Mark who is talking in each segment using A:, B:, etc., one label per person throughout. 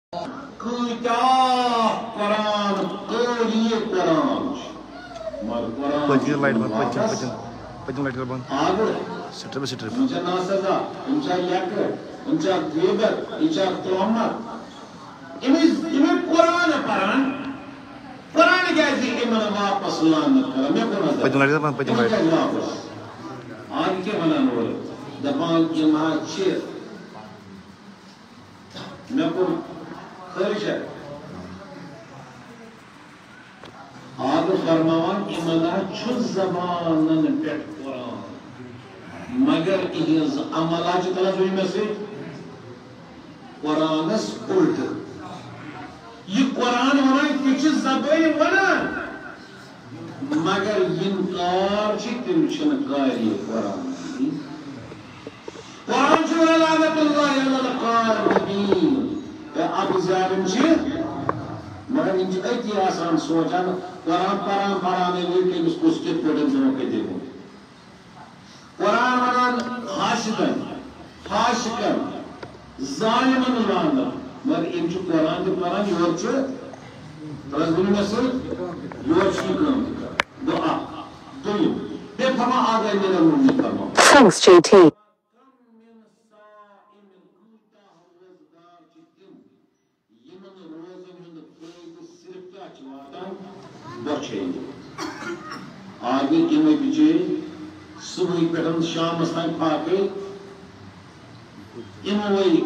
A: Quran, Quran.
B: Păcin light band, păcin light band. Strip.
A: Uncha nasaza, uncha yakar, uncha ghibar, uncha tuhmat. Imi Quran paran. Quran kaisi iman wapas laan kara. Main Quran.
B: Păcin light band, păcin light.
A: Aaj ke mana nol. Daban iman chir. Main ko خارج ہے آگ فرماوان امنا چھو زبانن پیٹ قرآن مگر as عملہ چی طرح سوئی میں سے قرآنس الٹ یہ قرآن ہونا کچھ زبان ونا مگر انکار چی تم چنکاری قرآن قرآن چھو لعنت اللہ علی القارئین اب ظالم چھے مگر انچہ ایتی آسان سوچا قرآن پرانے لیے کہ اس کو سکت پڑھن جنہوں کے دیکھو قرآن منان خاشکن ظالمن لاندہ مگر انچہ قرآن کے پران یور چھے رضولی میں سے یور چھے کام دعا دویم بے فرما آگئے میرے مرمی فرما
C: Thanks, JT.
A: آگے کمی بچے صبح پیٹھن شام استان پاکے وہی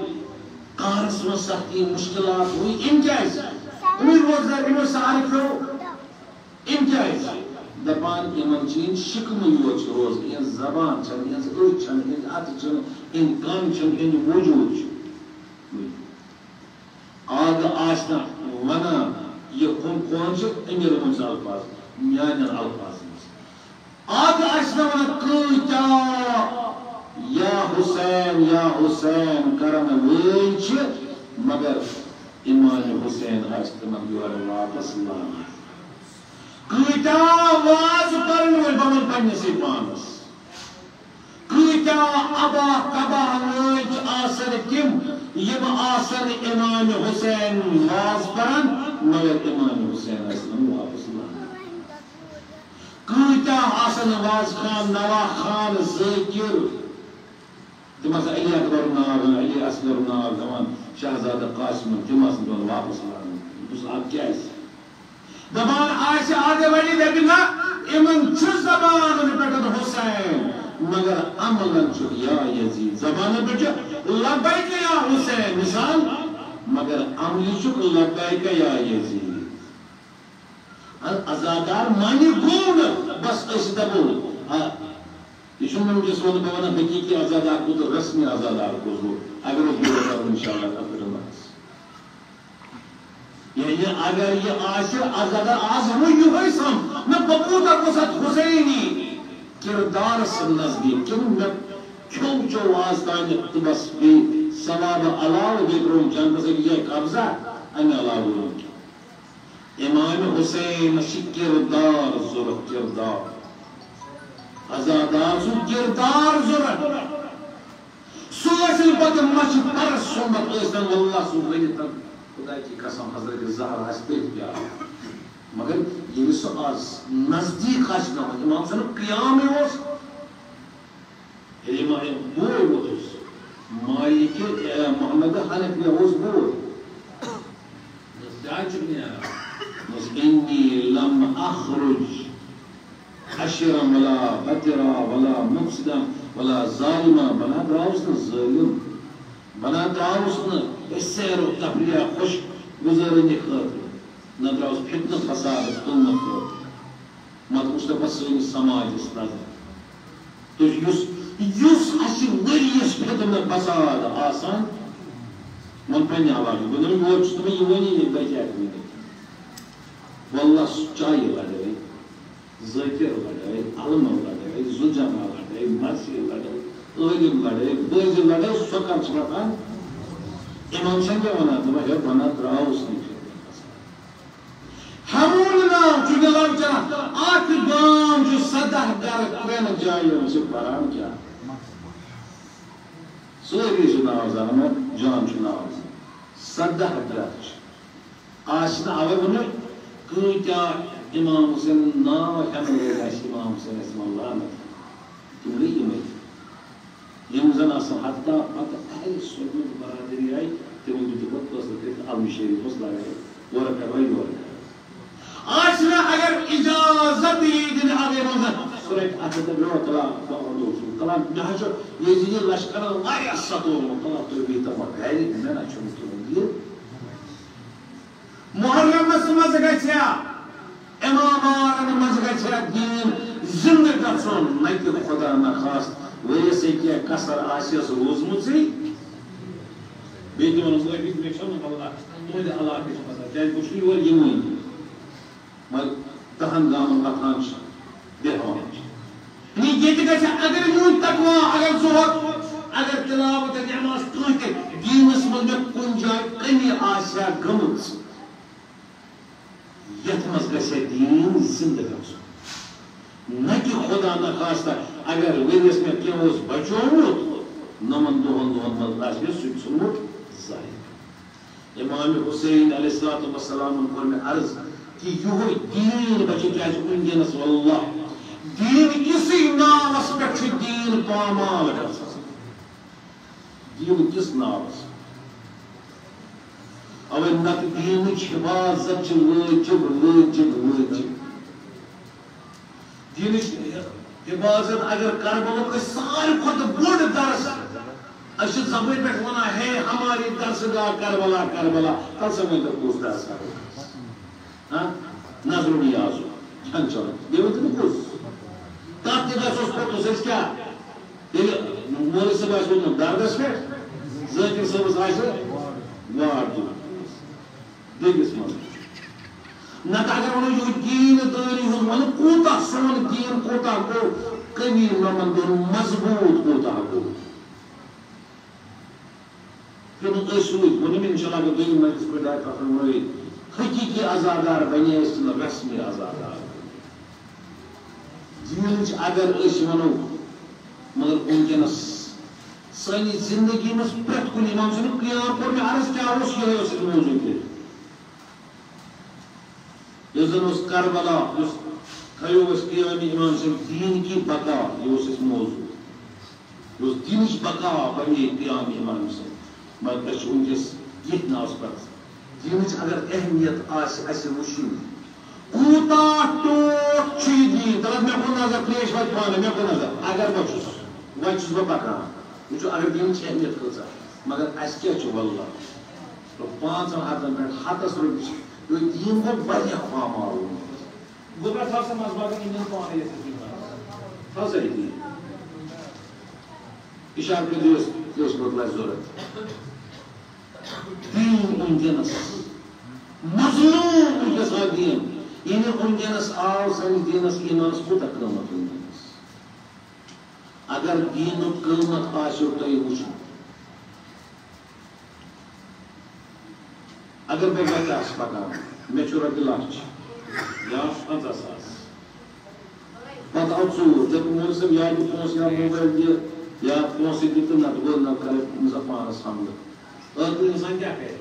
A: کارس میں سختی مشکلات ہوئی امتیاز روزگار سارے کرو امتیاز دپان امن چین شکم یوت روز ان زبان چھن ان اچھ چھن ان ات چھن ان کن چھن ان وجود آگ آشنا ونا یہ کون چھ امیر منز الفاظ میان الفاظ آگ آشنا ونا کتا یا حسین کرم ویچ مگر امام حسین آشنا دیوار واپس لانا کتا واز کرن ول بمن پنی سی پانس کتا ابا کبا ویچ آسر کم یم آسر امام حسین واز کرن مگر امام حسین آشنا واپس لانا کتا آسن واز خان نوا خان ذکر تم آسن علی اکبر ناو علی اصغر ناو زمان شہزادہ قاسم تم آسن دون واپس لانا بس آپ کیا ہے زبان آئیسے آگے بڑی دیکھنا امن چھو زبان پٹھن حسین مگر عملن چھو یا یزید زبان پٹھن لبیک یا حسین مثال مگر عملی چھو لبیک یا یزید ازادار مانی گون بس ایسی دبول یہ چھو میں مجھے سوال بوانا حقیقی ازادار کو تو رسمی ازادار کو زور اگر وہ بھوڑا کرو انشاءاللہ کافر اللہ یعنی اگر یہ عاشر اگر آز ہمیں یوں ہے سم میں ببوتا کو ساتھ حسینی کردار سے نزدیک کیوں میں چو آستانی اقتبس بھی ثواب علاو دیکھ رہا ہوں جانتا سے کہ یہ قبضہ ان علاو رہا ہوں امام حسین شی کردار ضرورت کردار ازادار سو کردار ضرورت سویسل بدن مچ پرس سنبت ایسن واللہ سو غیرتا خدا کی قسم حضرت زہر ہستے کیا مگر یہ سو آز نزدیک خاشنا ہو امام صلی قیام ہے اس امام بوئی وہ اس مالک محمد حنفی اس بوئی جائے چکنی آیا بس انی لم اخرج حشرا ولا بطرا ولا مفسدا ولا ظالما بنا دراؤسنا ظالم بنا دراؤسنا سیر و تفریح خوش گزارنی خاطر نہ دراؤس فتنہ فساد ظلم خاطر مت مصطفی سنی سماج نظر تو یس اسی وریس فتنہ فساد آسان من پنی حوالہ بنو وہ تمہیں یہ ونی نہیں بچا کرنے واللہ چاہیے لڑے ذکر لڑے علم لڑے زجمہ لڑے مرسی لڑے علم لڑے بوز لڑے سکر چلتان امام سنگے ونا تمہیں بنا دراؤس نہیں ہمون نام چونکہ لگ چاہ آت گام جو صدح در کرن جائیوں سے پرام کیا سوری چناو زنمو جان چناو 17 درجہ آشنا اگر ونو کۭتیا امام حسین ناو ہٮ۪نہٕ وٲلۍ آسہِ امام حسین اسم اللہ تِم گٔے یِمے یِم زن آسان حتیٰ پتہٕ اہل سنت برادری آیہِ تِمن دِتُکھ پتہٕ فٲصلہٕ کٔرِتھ علمہِ شریٖفس لگٲیِتھ اورٕ کرو یورٕ کرو آشنا اگر اجازت یی دِنہٕ اگے منٛز سُہ رَٹہِ اتھٕ تہٕ برٛونٛٹھ کلام کلام مےٚ حظ چھُ یہِ لشکرن واریاہ ستومُت کلام تُہۍ بِہِو گرِ مےٚ نہ چھُنہٕ تُلُن یہِ محرمس مز گژھیا امامارن مز گژھیا دین زندٕ گژھُن نہ کہ خدا نخواست ؤرِیس ہیٚکہِ کثر آسٮ۪س روٗزمٕژٕے بیٚیہِ تہِ وَنس مےٚ چھُنہٕ مطلب تُہنٛدِ علاقٕچ پتہ کیٛازِ بہٕ چھُس یور یِوٲنی مگر 10 گامن وَتھان چھِ بیٚہوان چھِ ییٚتہِ گژھِ اگر یوٗت تقوا اگر ضوٚرتھ اگر تلاوت نٮ۪ماز کانٛہہ تہِ دیٖنس منٛز مےٚ کُنہِ جایہِ کٔمی آسیا گٔمٕژ یتھ منٛز گژھِ دیٖن زندٕ گژھُن نہ کہ خدا نخواستہ اگر ؤرِیس مےٚ کینٛہہ اوس بچومُت نَمن دۄہن منٛز آسہِ مےٚ سُہ تہِ ژھُنمُت ضایع امام حسین علیہ الصلوۃ والسلام کوٚر مےٚ عرض کہ یِہوے دیٖن بچہِ کیٛازِ وٕنکیٚنس واللہ دیٖن کِسٕے ناوس پٮ۪ٹھ چھُ دیٖن پامال گژھان دیٖن کِس ناوس اوے نتہٕ دیٖنٕچ حفاظت چھِ وٲجِب دیٖنٕچ حفاظت اگر کربلُک أسۍ ساروی کھۄتہٕ بوٚڑ درس أسۍ چھِ زبٲنۍ پٮ۪ٹھ وَنان ہے ہماری درسگاہ کربلا کربلا تَلہٕ سا ؤنۍ تو کُس درس کرو نظر نیازو چھَنہٕ چلان بیٚیہِ ؤنۍ تو مےٚ کُس تَتھ تہِ گژھوس پوٚتُس أسۍ کیٛاہ ییٚلہِ مولوی صٲب آسہِ ووٚنمُت دردس پٮ۪ٹھ ذٲکِر صٲبس آسہِ وار دیُن بیٚکِس منٛز نتہٕ اگر ونو یہِ دیٖندٲری ہُنٛد وَنہٕ کوٗتاہ سون دیٖن کوٗتاہ گوٚو کمی نَمن دۄہن مضبوٗط کوٗتاہ گوٚو کِنہٕ أسۍ روٗدۍ ووٚنُم اِنشاء اللہ اگر دوٚیِم مجلس پٮ۪ٹھ آیہِ پَکنٲیِتھ حقیٖقی عزادار بنے أسۍ نہٕ رسمی عزادار دیٖنٕچ اگر أسۍ وَنو مگر وٕنکیٚنس سانہِ زندگی منٛز پرٛٮ۪تھ کُنہِ امام صٲبُن قیام کوٚر مےٚ عرض کیٛاہ اوس یِہوے اوس اَسہِ موضوٗع کٔرِتھ یُس زن اوس کربلا یُس تھٲیو أسۍ قیامِ امام صٲب دیٖن کی بقا یہِ اوس اَسہِ موضوٗع یہِ اوس دیٖنٕچ بقا بنے قیامِ امام صٲب مگر أسۍ چھِ وٕنکیٚس ییٚتھۍ ناوَس پٮ۪ٹھ دیٖنٕچ اگر اہمیت آسہِ اَسہِ وٕچھِنۍ کوٗتاہ ٹوٹھ چھُ یہِ دیٖن تَلہٕ مےٚ کُن نظر ترٛیش واتہِ پانہٕ مےٚ کُن نظر اگر بہٕ چھُس وۄنۍ چھُس بہٕ پکان وٕچھو اگر دیٖنٕچ اہمیت کۭژاہ مگر اَسہِ کیٛاہ چھُ واللہ 5 ہتن پٮ۪ٹھ ہتس رۄپیہِ چھِ دیٖن گوٚو واریاہ پامال گوٚو مےٚ تھاو سا منٛزٕ باغن اِنجن پانے تھاو سا یہِ دیٖن اِشارٕ کٔرِو أسۍ کٲشِر پٲٹھۍ لَگہِ ضوٚرتھ دیٖن وٕنکیٚنس مظلوٗم وٕنکیٚس آو دیٖن یعنی وٕنکیٚنس آو سٲنِس دیٖنس ایٖمانس کوٗتاہ قۭمتھ وٕنکیٚنس اگر دیٖنُک قۭمتھ آسیو تۄہہِ وٕچھُن اگر بہٕ گرِ آسہٕ پکان مےٚ چھُ رۄپیہِ لچھ یا 50,000 پتہٕ آو ژوٗر دَپہِ مولوی صٲب یا دِ پونٛسہٕ یا موبایل دِ یا پونٛسہٕ دِ تہٕ نتہٕ گوٚو نتہٕ کرے سا پانس حملہٕ ٲخٕر اِنسان کیٛاہ کرِ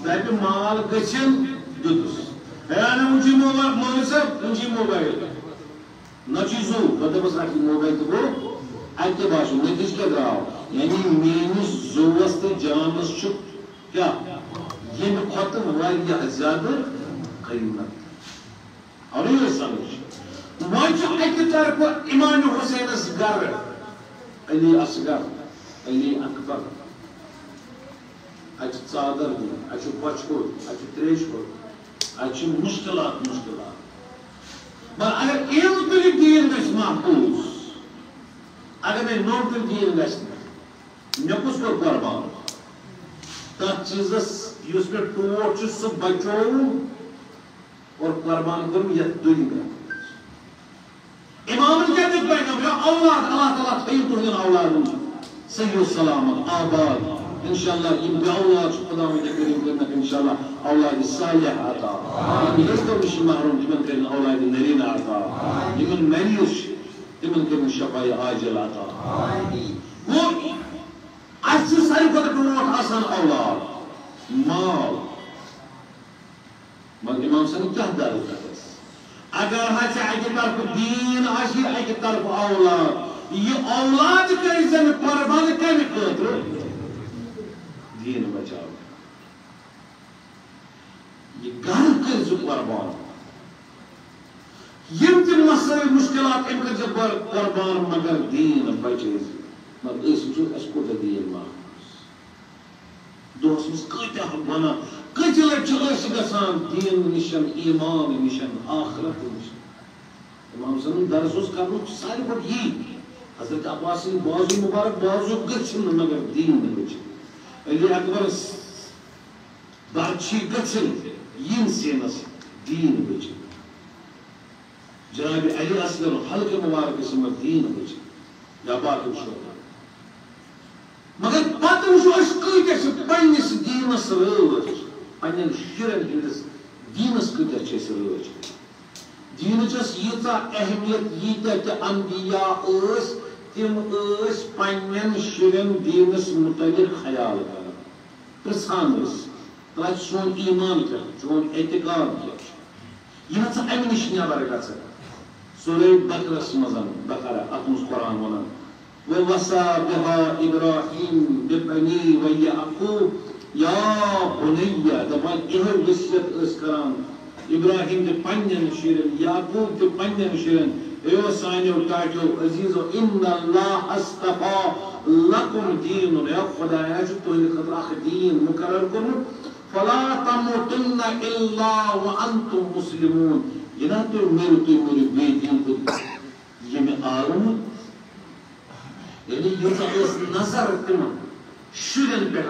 A: دَپہِ مال گٔژھِنۍ دیُتُس ہے نہ وٕچھی موبایل مولوی صٲب وٕچھی موبایل نہ چھُے زوٗ بہٕ دَپس رَٹھ یہِ موبایل تہٕ گوٚو اَتہِ تہِ باسیو نٔتیٖجہٕ کیٛاہ درٛاو یعنی میٲنِس زُوَس تہٕ جانس چھُ کیٛاہ ییٚمہِ کھۄتہٕ واریاہ زیادٕ قۭمتھ آو نہ یہِ سمجھ وۄنۍ چھُ اَکہِ طرفہٕ امامِ حُسینس گرٕ علی اصغر علی اکبر اَتہِ چھِ ژادر دِنۍ اَتہِ چھُ بۄچھِ کوٚٹ اَتہِ چھُ تریش کوٚٹ اَتہِ چھِ مُشکِلات مگر اگر ایٖل تُلہِ دیٖن گژھِ محفوٗظ اگر مےٚ نوٚو تہٕ دیٖن گژھِ نہٕ مےٚ کُس کوٚر قۄربان تتھ چیٖزس یُس مےٚ ٹوٹھ چھُ سُہ بچووُم اور قۄربان کوٚرُم یتھ دُنیا اِمامن کیٛاہ دیُت پیغام اولاد اللہ تعالیٰ تھٲیِو تُہنٛدٮ۪ن اولادن صحیح سلامت آباد انشاءاللہ یِم بے اولاد چھِ خۄداوندِ کٔرِم کٔرنکھ انشاءاللہ اولادِ صالح عطا ییٚلہِ نِش محروم تِمن کٔرِن اولادِ نریٖنا عطا یِمن مریض چھِ تِمن کٔرِن شفاء عاجل عطا گوٚو اس ساری کھۄتہٕ برونٛٹھ آسان اولاد مال مگر امام صٲبن کیٛاہ درد کرس اگر ہسا اکہِ طرفہٕ دیٖن آسہِ اکہِ طرفہٕ اولاد یہِ اولاد کٔرۍ زن قۄربان کمہِ خٲطرٕ دیٖن بچاو یہ گھر کر زٕ قۄربان یم تہِ مسائل مشکلات ام کر زٕ قۄربان مگر دیٖن بچٲے مگر أسۍ وٕچھو اَسہِ کوٗتاہ دیٖن مانس دۄہس منٛز کۭتیاہ وَنان کٔژِ لٹہِ چھِ أسۍ گژھان دیٖن نِشن ایٖمان نِشن آخرت نِشن امام صٲبُن درس اوس کرنُک ساروی کھۄتہٕ یی حضرت عباس سٕنٛدۍ بازو مُبارک بازو گٔژھِنۍ نہٕ مگر دیٖن نہٕ گٔژھِنۍ علی اکبرس برچھی گٔژھِنۍ یم سینس دیٖن گٔژھِنۍ جناب علی اصغر حلقہ مبارک مگر دیٖن گٔژھِنۍ یا باقٕے شوق مگر پتہٕ وٕچھو أسۍ کۭتیاہ چھِ پننِس دیٖنس رٲچھ پننٮ۪ن شُرٮ۪ن ہٕنٛدِس دیٖنس کۭتیاہ چھِ أسۍ رٲچھ دیٖنٕچ ییٖژاہ اہمیت ییٖتیاہ تہِ انبیا ٲسۍ تِم ٲسۍ پننٮ۪ن شُرٮ۪ن دیٖنس متعلق خیال کران پرژھان ٲسۍ تۄہہِ سون ایٖمان کیٛاہ چون اعتقاد کیٛاہ چھُ یہِ نژا امہِ نِش نٮ۪بر گژھان سورہ بقرس منٛز بقرہ اتھ منٛز قرآن ونان وَوَصَّى بِهَا إِبْرَاهِيمُ بِبَنِيهِ وَيَعْقُوبَ یا بُنَيَّ دپان یِہے وصیت ٲسۍ کران ابراہیم تہِ پننٮ۪ن شُرٮ۪ن یعقوب تہِ پننٮ۪ن شُرٮ۪ن اے سانیو ٹاٹیو عزیزو اِنَّ اللَّهَ اصْطَفَىٰ لَكُمْ دِینٌ اے خۄدایا چھُ تُہنٛدِ خٲطرٕ اکھ دیٖن مُقرر کوٚرمُت فَلَا تَمُوتُنَّ إِلَّا وَأَنتُم مُسْلِمُونَ یہِ نا تُہۍ مٔرِو بیٚیہِ دیٖن تہٕ ییٚمہِ آوُن یعنی ییٖژاہ ٲس نظر تِمن شُرٮ۪ن پٮ۪ٹھ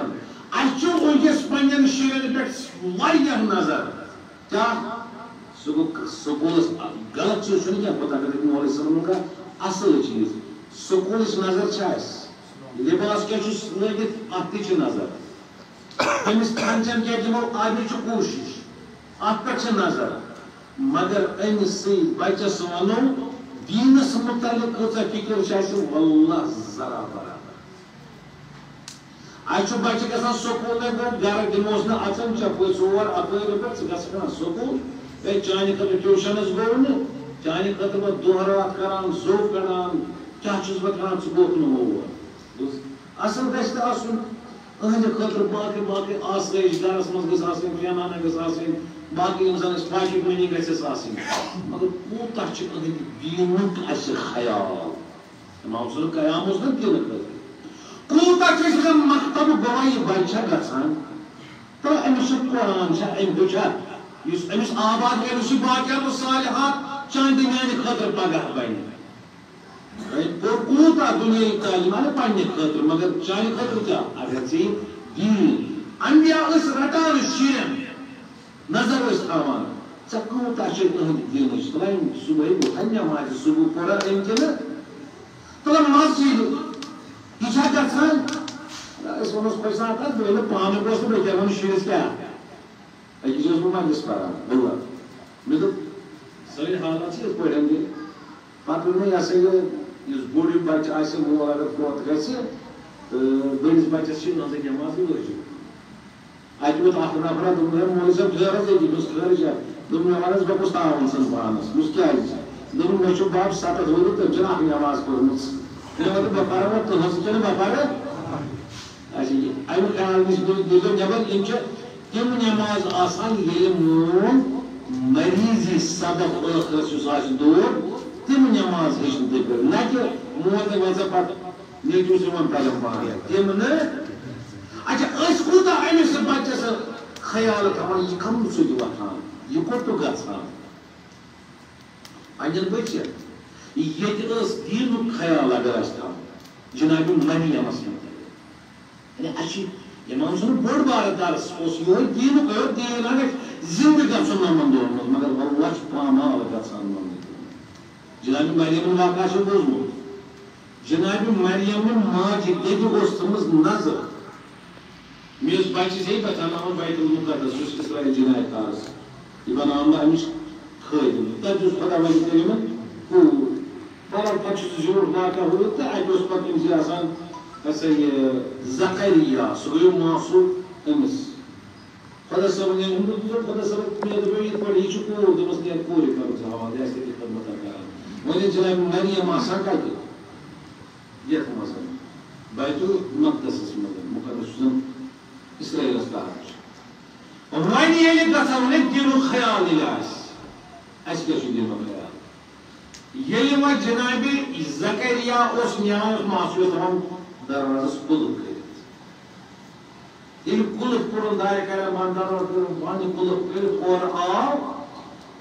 A: اَسہِ چھُ وٕنکٮ۪س پننٮ۪ن شُرٮ۪ن پٮ۪ٹھ واریاہ نظر کیٛاہ سُہ گوٚو سکوٗلس غلط چیٖز چھُنہٕ کینٛہہ پتہ اگر مولوی صٲبن کانٛہہ اصٕل چیٖز سکوٗلٕچ نظر چھِ اَسہِ لِباس کیٛاہ چھُس لٲگِتھ اتھ تہِ چھِ نظر أمِس کھٮ۪ن چٮ۪ن کیٛاہ دِمو اَمِچ چھِ کوٗشِش اتھ پٮ۪ٹھ چھِ نظر مگر أمِسٕے بچس ونو دیٖنس متعلق کۭژاہ فِکر چھِ اَسہِ واللہ ذرا برابر اَسہِ چھُ بچہِ گژھان سکوٗل گوٚو گرٕ دِموس نہٕ اژان چپٲرۍ ژور اپٲرۍ پٮ۪ٹھ ژٕ گژھکھ نا سکوٗل ہے چانہِ خٲطرٕ ٹیوٗشنس گوٚو نہٕ چانہِ خٲطرٕ بہٕ دۄہ راتھ کران زوٚو کڑان کیٛاہ چھُس بہٕ کران ژٕ گوٚکھ نہٕ اور اصل گژھِ تہِ آسُن أہنٛدِ خٲطرٕ باقٕے باقٕے آسٲیِش گرس منٛز گٔژھ آسٕنۍ پھیانانہ گٔژھ آسٕنۍ باقٕے یِم زن أسۍ پاکٹ مٔنی گژھٮ۪س آسٕنۍ مگر کوٗتاہ چھُ أہنٛدِ دیٖنُک اَسہِ خیال امام صٲبُن قیام اوس نا دیٖنہٕ خٲطرٕ کوٗتاہ چھِ أسۍ گژھان مکتب گوٚوا یہِ بچہِ چھا گژھان تہٕ أمِس چھُ قرآن چھا أمۍ ہیوٚچھا یُس أمِس آباد کرِ یُس یہِ باقیات صالحات چانہِ میانہِ خٲطرٕ پگاہ بنہِ پوٚر کوٗتاہ دُنیٲیی تعلیٖم اَدٕ پننہِ خٲطرٕ مگر چانہِ خٲطرٕ کیٛاہ اگر ژےٚ دیٖن انبیا ٲسۍ رٹان شُرٮ۪ن نظر ٲسۍ تھاوان ژےٚ کوٗتاہ چھِ أہنٛدِ دیٖنٕچ تُلان صُبحٲے وۄتھان نٮ۪مازِ صُبح پورا أمۍ کِنہٕ تُلان مسجد یہِ چھا گژھان أسۍ وَنوس کُنہِ ساتہٕ حظ بہٕ ییٚلہِ پانہٕ گوس تہٕ بہٕ کیٛاہ وَنہٕ شُرِس کیٛاہ أکِس اوسُس بہٕ مجلس پران بُلوَر مےٚ دوٚپ سٲنۍ حالات چھِ یِتھ پٲٹھۍ کہِ پتہٕ ووٚن مےٚ یہِ ہسا یہِ یُس بوٚڑ بچہِ آسہِ مول اگر فوت گژھِ تہٕ بٔڑِس بچس چھِ نظر نٮ۪ماز وٲجِب اَتہِ ووت اکھ نفرا دوٚپُن ہے مولوی صٲب ٹھہر حظ ییٚتی دوٚپُس خٲرٕے چھا دوٚپُن مےٚ وَن حظ بہٕ گوٚژھ تاوُن ژھٕن پانس دوٚپُس کیٛازِ دوٚپُن مےٚ چھُ بب 70 ؤری تٔمۍ چھِنہٕ اکھ نٮ۪ماز پٔرمٕژ مےٚ ووٚن بہٕ پرٕ وۄنۍ تُہنٛز کِنہٕ بہٕ پرٕ اچھا اَمہِ خیال نِش دیٖزیو نٮ۪بر یِم چھِ تِم نٮ۪ماز آسان ییٚلہِ میون مریضی سبق ٲخرس یُس آسہِ دود تِم نٮ۪ماز ہیٚچھنہٕ تُہۍ پٔرِتھ نہ کہِ مول وۄنۍ ژٕ پتہٕ نیٚچوِس یِوان پَزن پانہٕ تِم نہٕ اچھا أسۍ کوٗتاہ أمِس بچس خیال تھاوان یہِ کَمہٕ سۭتۍ وۄتھان یہِ کوٚت گژھان پننٮ۪ن بچن ییٚتہِ ٲس دیٖنُک خیال اگر اَسہِ تھاوُن جناب مریمس مُتعلق یعنی اَسہِ چھِ امام صٲبُن بوٚڑ بارٕ درس اوس یِہوے دیٖنُک دیٖن اگر زندٕ گژھُن یِمن دۄہن منٛز مگر واللہ چھُ پامال گژھان یِمن جناب مریمُن واقعہ چھُ بوٗزمُت جناب مریمہِ ماجہِ دٮ۪دِ اوس تھٲومٕژ نظر مےٚ اوس بچہِ ہے بہٕ تھاوناوان بیت المقدس یُس اسرائیل جنایت کارس یہِ بناوان بہٕ اَمِچ خٲدِم تتہِ اوس خۄدا وۄنۍ کٔرۍ یِمن کوٗر پتہٕ چھُ سُہ زیوٗٹھ واقعہ ہُہ تہٕ اَتہِ اوس پتہٕ أمِس آسان ہسا یہ زکریا سہ گو موصوف امس خدا صاحب نے خدا صاحب نے یہ پڑھی یہ کور دمس نے کور کر حوالہ ایسے کی خدمت کر وہ جناب مریم آسان کا یہ مثلا بیت المقدس مقدس اسرائیل استعمال وين يلي قسم نديرو خيال الناس ايش كيف يديرو خيال يلي ما جنابي زكريا اوس نياوس معصوم هم دروازه قلب كده يلي قلب قرن داير كده ما دار وان قلب كده اور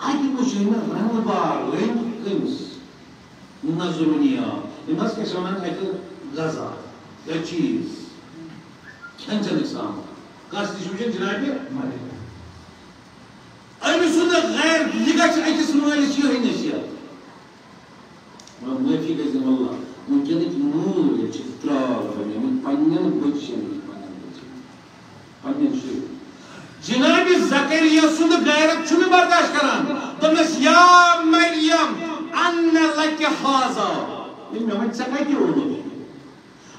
A: اي مشينا رنبار لين كنز نزوليا الناس كشمان هيك غزا يا تشيز كانت الاسلام قاصد شو جنابي أنا سنة غير لقاش أي اسمه ولا شيء هنا شيء ما في كذا والله ممكن نور يشتغل من فنان بتشين فنان شيء جنابي زكريا سنة غير شو برداشت كران تمس يا مريم أن لك هذا إنه ما تسكتي ولا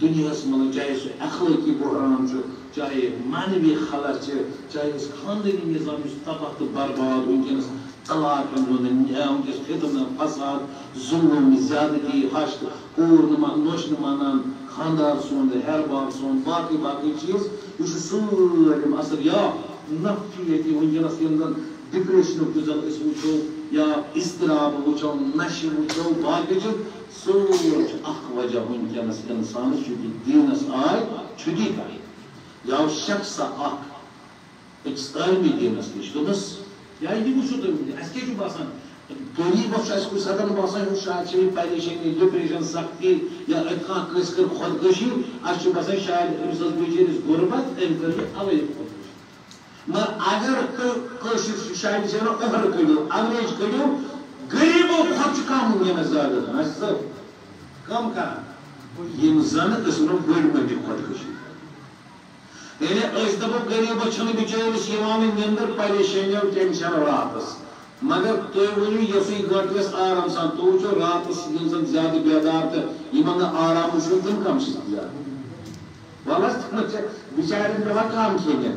A: دنیا من چاہے سہ اخلاقی بحران چاہے معنوی خلا چاہے خاندانی نظام تباہ تو برباد ونکس طلاق ونکس فتنہ فساد ظلم زیادتی حشت کور نوش مانان خاندار سون ہیرباب سون باقی باقی چیز یہ سارم اثر یا نفی یہ ونکس زن ڈپریشن زن وچو یا اضطراب وچو نشہ وچو باقی سور اخ وجہ ونکس انسان چونکہ دینس آئے چھٹی کر یا شخص اخ اکس عالمی دینس نش دوپس یا یہ وچھو تم اس کیا باسان غریب اس کو سدن باسان شاید پریشانی ڈپریشن سختی یا کس کر خودکشی اس باسان شاید امس بچرس غربت ام کر اوے مگر اگر شاید سے اوہر کڑو انگریز کڑو غریبو کھت کم یہ زیادہ کم کر یم زن اس بڑ بڑ خودکشی یعنی اس دپو غریب چھن بچارس یوان نندر پریشانی ٹینشن راتس مگر تھی ورنو یسی گٹس آرام سان تو وچو راتس یم زیادہ بیدار تو یمن آرام وچو تم کم زیادہ ولس بچارن پیوان کم کھین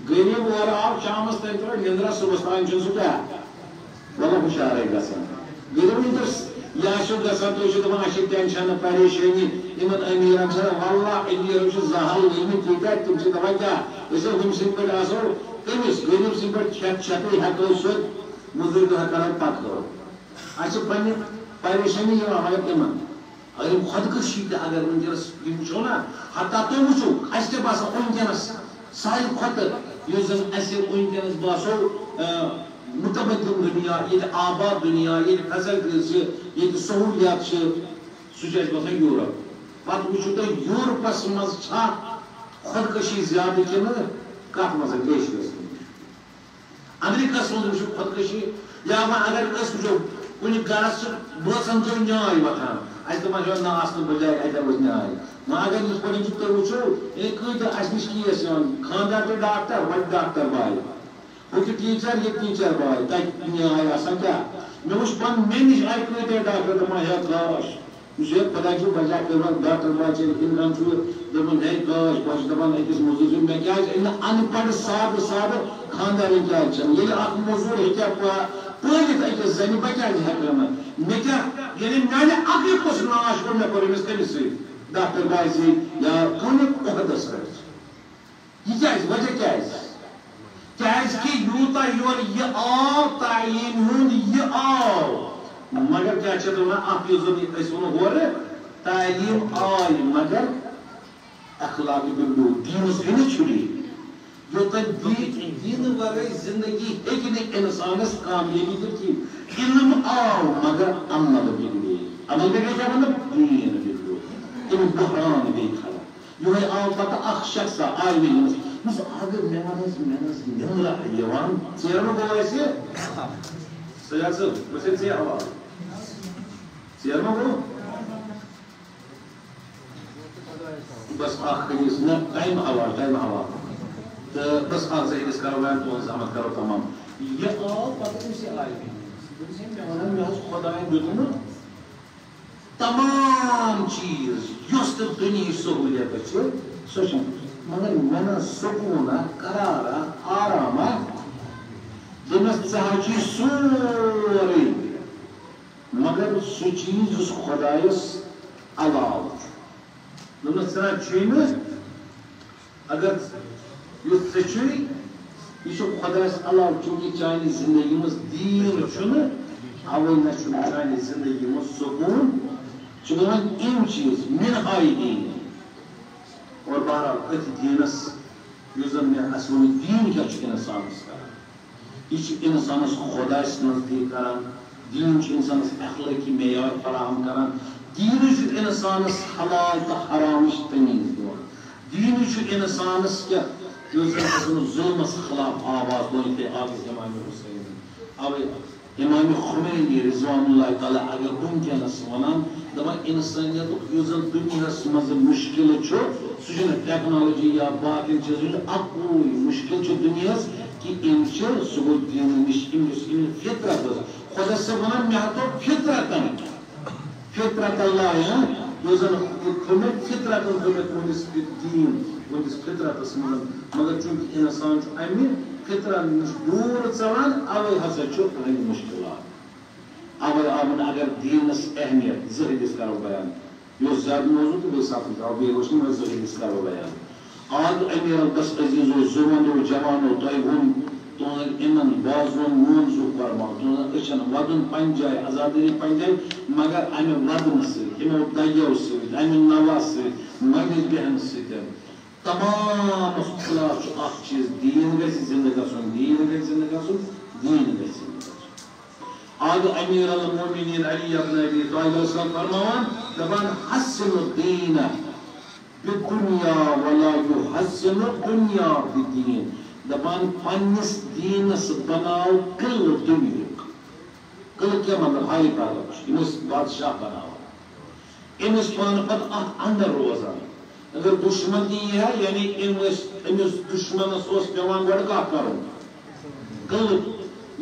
A: غریب اور آو شامس تین تر نندرا صبح تان چھ سہ کیا والا ہشارے گسان غریب نندر یا گسان تو دپان اچھے ٹینشن پریشانی ان امیران سے واللہ امیر زہل نیمت تیتہ تم سے دپان کیا اس ہم سن پہ آسو تمس غریب سن پہ چھت چھتری ہیکو سوت مزدور دہ کران پتہ کرو اچھے پنہ پریشانی یہ مگر تمن اگر خودکشی تہ اگر ونکس یہ وچھو نا حتیٰ تم وچھو اس تہ باسان ونکس ساروی کھۄتہٕ یُس زن اسہِ ونکس باسو متبدل دنیا یہ آباد دنیا یہ فیسلٹیز یہ سہولیات سہ باسان یورپ پتہ وچھو تُہۍ یورپس مز چھا خودکشی زیادہ کنہ کت مز ایشیاس امریکہس مز وچھو خودکشی یا اگر اس وچھو کُنہِ گرس بٲژن چھ نیاے وتھان اس دپان نا آسن بجائے اتہ وز نیاے اگر یِتھ پٲٹھۍ تُہۍ وٕچھو کۭتیاہ اسہِ نِش کیس یِوان خاندار تہِ ڈاکٹر وتہِ ڈاکٹر باے ہُہ تہِ ٹیٖچر یہِ ٹیٖچر باے تتہِ نیاے آسان کیٛاہ مےٚ وٕچھ پنُن مےٚ نِش آیہِ کۭتیاہ ڈاکٹر دپان ہے کاش یُس ہے خۄدا چھُ بجاے کٔرمٕژ ڈاکٹر باے چھِ اِنکم چھُ دپان ہے کاش بہٕ چھُس دپان أکِس موٚزوٗر مےٚ کیٛازِ أنۍ نہٕ اَن پڑھ سادٕ سادٕ خاندارٕنۍ کیٛازِ چھَنہٕ ییٚلہِ اکھ موٚزوٗر ہیٚکہِ پٲلِتھ أکِس زنہِ بہٕ کیٛازِ ہٮ۪کہٕ نہٕ مےٚ کیٛاہ یعنی میانہِ عقلہِ کُس ناش کوٚر مےٚ کوٚر أمِس کٔمِس سۭتۍ ڈاکٹر باے سۭتۍ یا کُنہِ عہدس پٮ۪ٹھ یہ کیٛازِ وجہ کیٛازِ کہ یوٗتاہ یورٕ یہِ آو تعلیٖم ہُنٛد یہِ آو مگر کیٛاہ چھِ اتھ ونان اکھ یُس زن أسۍ ونو ہورٕ تعلیٖم آے مگر اخلاق بگڑو دیٖنس گٔے نہٕ چھُری یوٚتن دیٖنہٕ ورٲے زندگی ہیٚکہِ نہٕ انسانس کامیٲبی تہِ کینٛہہ علم آو مگر عمل بگڑے عمل بگڑے کیٛاہ مطلب دیٖن بگڑو تم بحران گئی کھڑا یہ آو پتہ اخ شخص آئی مےٚ اگر مےٚ ونس نندرا یوان ژیرٕ گوٚو اسہِ سیاد صٲب بہٕ چھُس ژےٚ حوالہٕ ژیرٕ گوٚو بس اخ کٔرِس نہ ٹایم حوالہٕ تہٕ بس اکھ زٕ أکِس کرو وۄنۍ تُہنٛز زحمت کرو تمام یہِ آو پتہٕ أمِس یہِ آیہِ مےٚ ونان مےٚ حظ خۄداین دیُتمُت تمام چیز یۄس تہِ دُنہِچ سہوٗلیت چھِ سۄ چھِ مگر مےٚ نہ سکوٗنا قرارا آراما دوٚپمَس ژےٚ حظ چھُے سورُے مگر سُہ چیٖز یُس خۄدایس علاوٕ چھُ دوٚپمَس ژےٚ نہ چھُے نہٕ اگر یُس ژےٚ چھُے یہ خدایس علاوٕ چونکہ چانہِ زندگی منٛز دیٖن چھُنہٕ اوے نہ چھُنہٕ چانہِ زندگی منٛز سکوٗن چھُ دپان یِم چیٖز منہاے دیٖن اور بہرحال أتھۍ دیٖنس یُس زن مےٚ اَسہِ ووٚن دیٖن کیٛاہ چھُ اِنسانس کران یہ چھُ اِنسانس خۄدایس نزدیٖک کران دیٖن چھُ اِنسانس اخلٲقی معیار فراہم کران دیٖن چھُ اِنسانس حلال تہٕ حرامٕچ تمیٖز دِوان دیٖن چھُ اِنسانس کیٛاہ یُس زن ظلمس خلاف آواز بولہِ تہِ آز امام حسین اوے امام خمینی رضوان اللہ تعالیٰ اگر ونکیٚنس ونان دپان انسانیتُک یُس زن دُنیاہس منٛز مُشکل چھُ سُہ چھُنہٕ ٹیکنالوجی یا باقین چیٖزن اکُے مُشکل چھُ دُنیاہس کہ أمۍ چھُ سُہ گوٚو دیٖنہٕ نِش أمِس یُس فطرت ٲس خۄدا صٲب ونان مےٚ ہتو فطرت اللہ یوزن تھومت فطرت تھومت ونس دین ونس فطرتس من مگر چونکہ انسان امہ فطرت نش دور ژلان اوے ہسا چھ مشکلات اوے آمن اگر دینس اہمیت زہدس کرو بیان یہ زیادہ موضوع تو بے ساتھ تھا بیٚیہِ اوس نہٕ زہدس کرو بیان آد امیر البس عزیزو زمانو جوانو تۄہہِ ووٚن تُہنٛد یِمن بازوَن مونزوٗ فرماو تُہنٛدن أچھن وَدُن پنٛنہِ جایہِ آزادٲری پنٛنہِ جایہِ مگر امہِ وَدنہٕ سۭتۍ یِمو دَگیو سۭتۍ امہِ نوا سۭتۍ مٔنٛزۍ بیٚہنہٕ سۭتۍ تمام خلاف چھُ اکھ چیٖز دیٖن گژھِ زِندٕ گژھُن دیٖن گژھِ زِندٕ گژھُن دیٖن گژھِ زِندٕ گژھُن آد امیر المومنین علی ابن ابی طالب صاحب فرماوان دپان حسن الدین بالدنیا ولا يحسن الدنیا بالدین دپان پنس دینس بناو قل دنیک قل کیا مطلب ہائی پالک امس بادشاہ بناو امس پان پتہ اتھ اندر روزان اگر دشمنی ہے یعنی امس دشمنس اس پیوان گۄڈٕ کتھ کرُن قل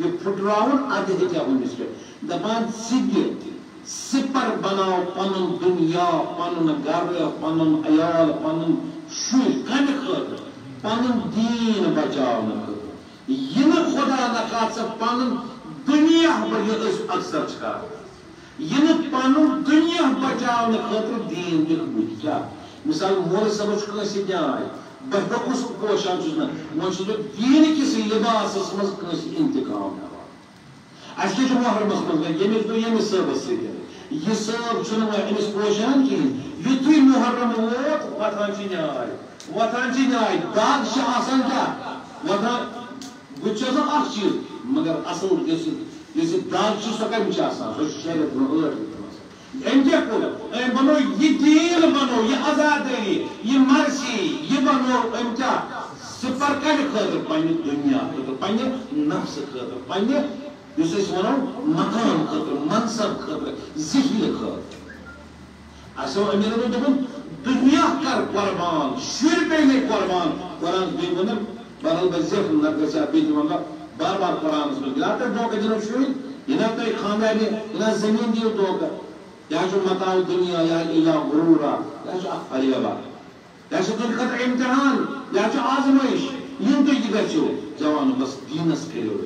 A: یہ پھٹراون ادٕ ہیٚکہِ أمِس پٮ۪ٹھ دپان ژٕ سپر بناو پنُن دنیا پنُن گرٕ پنُن عیال پنُن شُرۍ کمہِ خٲطرٕ پنُن دیٖن بچاونہٕ خٲطرٕ یہِ نہٕ خۄدا نخواستہ ژٕ پنُن دُنیا یہِ أسۍ اکثر چھِ کران یہِ نہٕ پنُن دُنیا بچاونہٕ خٲطرٕ دیٖن دِکھ بُتھِ کیٛاہ مثال مولوی صٲبس چھُ کٲنٛسہِ نیاے بہٕ ہیوٚکُس پوشان چھُس نہٕ وۄنۍ چھُس بہٕ دیٖنہٕ کِسٕے لِباسس منٛز کٲنٛسہِ انتقام ہٮ۪وان اَسہِ کیٛاہ چھُ محرمس منٛز ییٚمِس بہٕ ییٚمِس صٲبس سۭتۍ یہ صٲب چھُنہٕ وۄنۍ أمِس پوشان کِہیٖنۍ یُتھُے محرم ووت وۄتھان چھِ نیاے دگ چھِ آسان کیٛاہ وۄتھان بہٕ چھُس آسان اکھ چیٖز مگر اصٕل یُس یہِ دگ چھِ سۄ کَمہِ چھِ آسان سۄ چھِ 6 رٮ۪تھ برٛونٛہہ 8 رٮ۪تھ أمۍ کیٛاہ کوٚر أمۍ بنوو یہِ دیٖن بنوو یہِ آزادٲری یہِ مرضی یہِ بنوو أمۍ کیٛاہ سپر کمہِ خٲطرٕ پننہِ دُنیا خٲطرٕ پننہِ نفسہٕ خٲطرٕ پننہِ یُس أسۍ وَنو مقام خٲطرٕ منصب خٲطرٕ ذہنہٕ خٲطرٕ اَسہِ اوس أمیٖرن دوٚپُن دُنیا کر قۄربان شُرۍ پیٚیہِ مےٚ قۄربان قۄران بیٚیہِ ووٚنُن بہرحال بہٕ زیٹھ نتہٕ گژھِ ہا بیٚیہِ تہِ وَنہٕ بہٕ بار بار قۄرانس منٛز یہِ نا تۄہہِ دھوکہٕ دِنو شُرۍ یہِ نا تۄہہِ خانٛدارنہِ یہِ نا زٔمیٖن دِیِو دھوکہٕ یہِ چھُ متاع دُنیا یہِ الا غروٗرا یہِ چھُ اکھ فریبا یہِ چھُ تُہنٛدِ خٲطرٕ امتحان یہِ چھُ آزمٲیش یِم تُہۍ تہِ گژھِو جوانو بس دیٖنس کٔرِو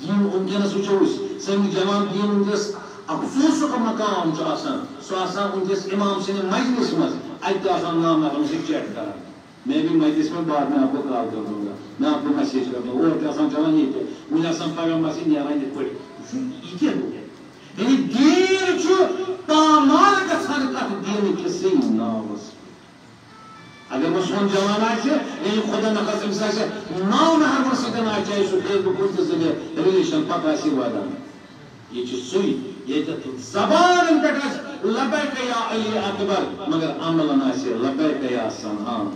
A: دیٖن وٕنکیٚنس وٕچھو أسۍ سٲنۍ جوان دیٖن وٕنکیٚس افسوسُک مقام چھُ آسان سُہ آسان وٕنکیٚس اِمام سٕنٛدِ مجلس منٛز اَتہِ تہِ آسان نامحرم سۭتۍ چیٹ کران میں بھی مجلس میں بعد میں آپ کو کال کر دوں گا میں آپ کو میسیج کر دوں گا اور تہِ آسان چلان ییٚتہِ وٕنہِ آسان پگاہ مسجد نیران یِتھ پٲٹھۍ یہِ کیٛاہ گوٚو یعنی دیٖن چھُ پامال گژھان کتھ دیٖنہٕ کِسٕے ناوس اگر وہ سون جوان آسہِ یعنی خدا نخواستہ أمِس آسہِ نو محرمن سۭتۍ آسہِ چاہے سُہ فیس بُک کُنہِ تہِ ذٔریعہٕ رِلیشن پتہٕ آسہِ یہِ ودان یہِ چھُ سُے ییٚتٮ۪تھ زبانن پٮ۪ٹھ آسہِ لبیک یا علی اکبر مگر عملن آسہِ لبیک یا سنان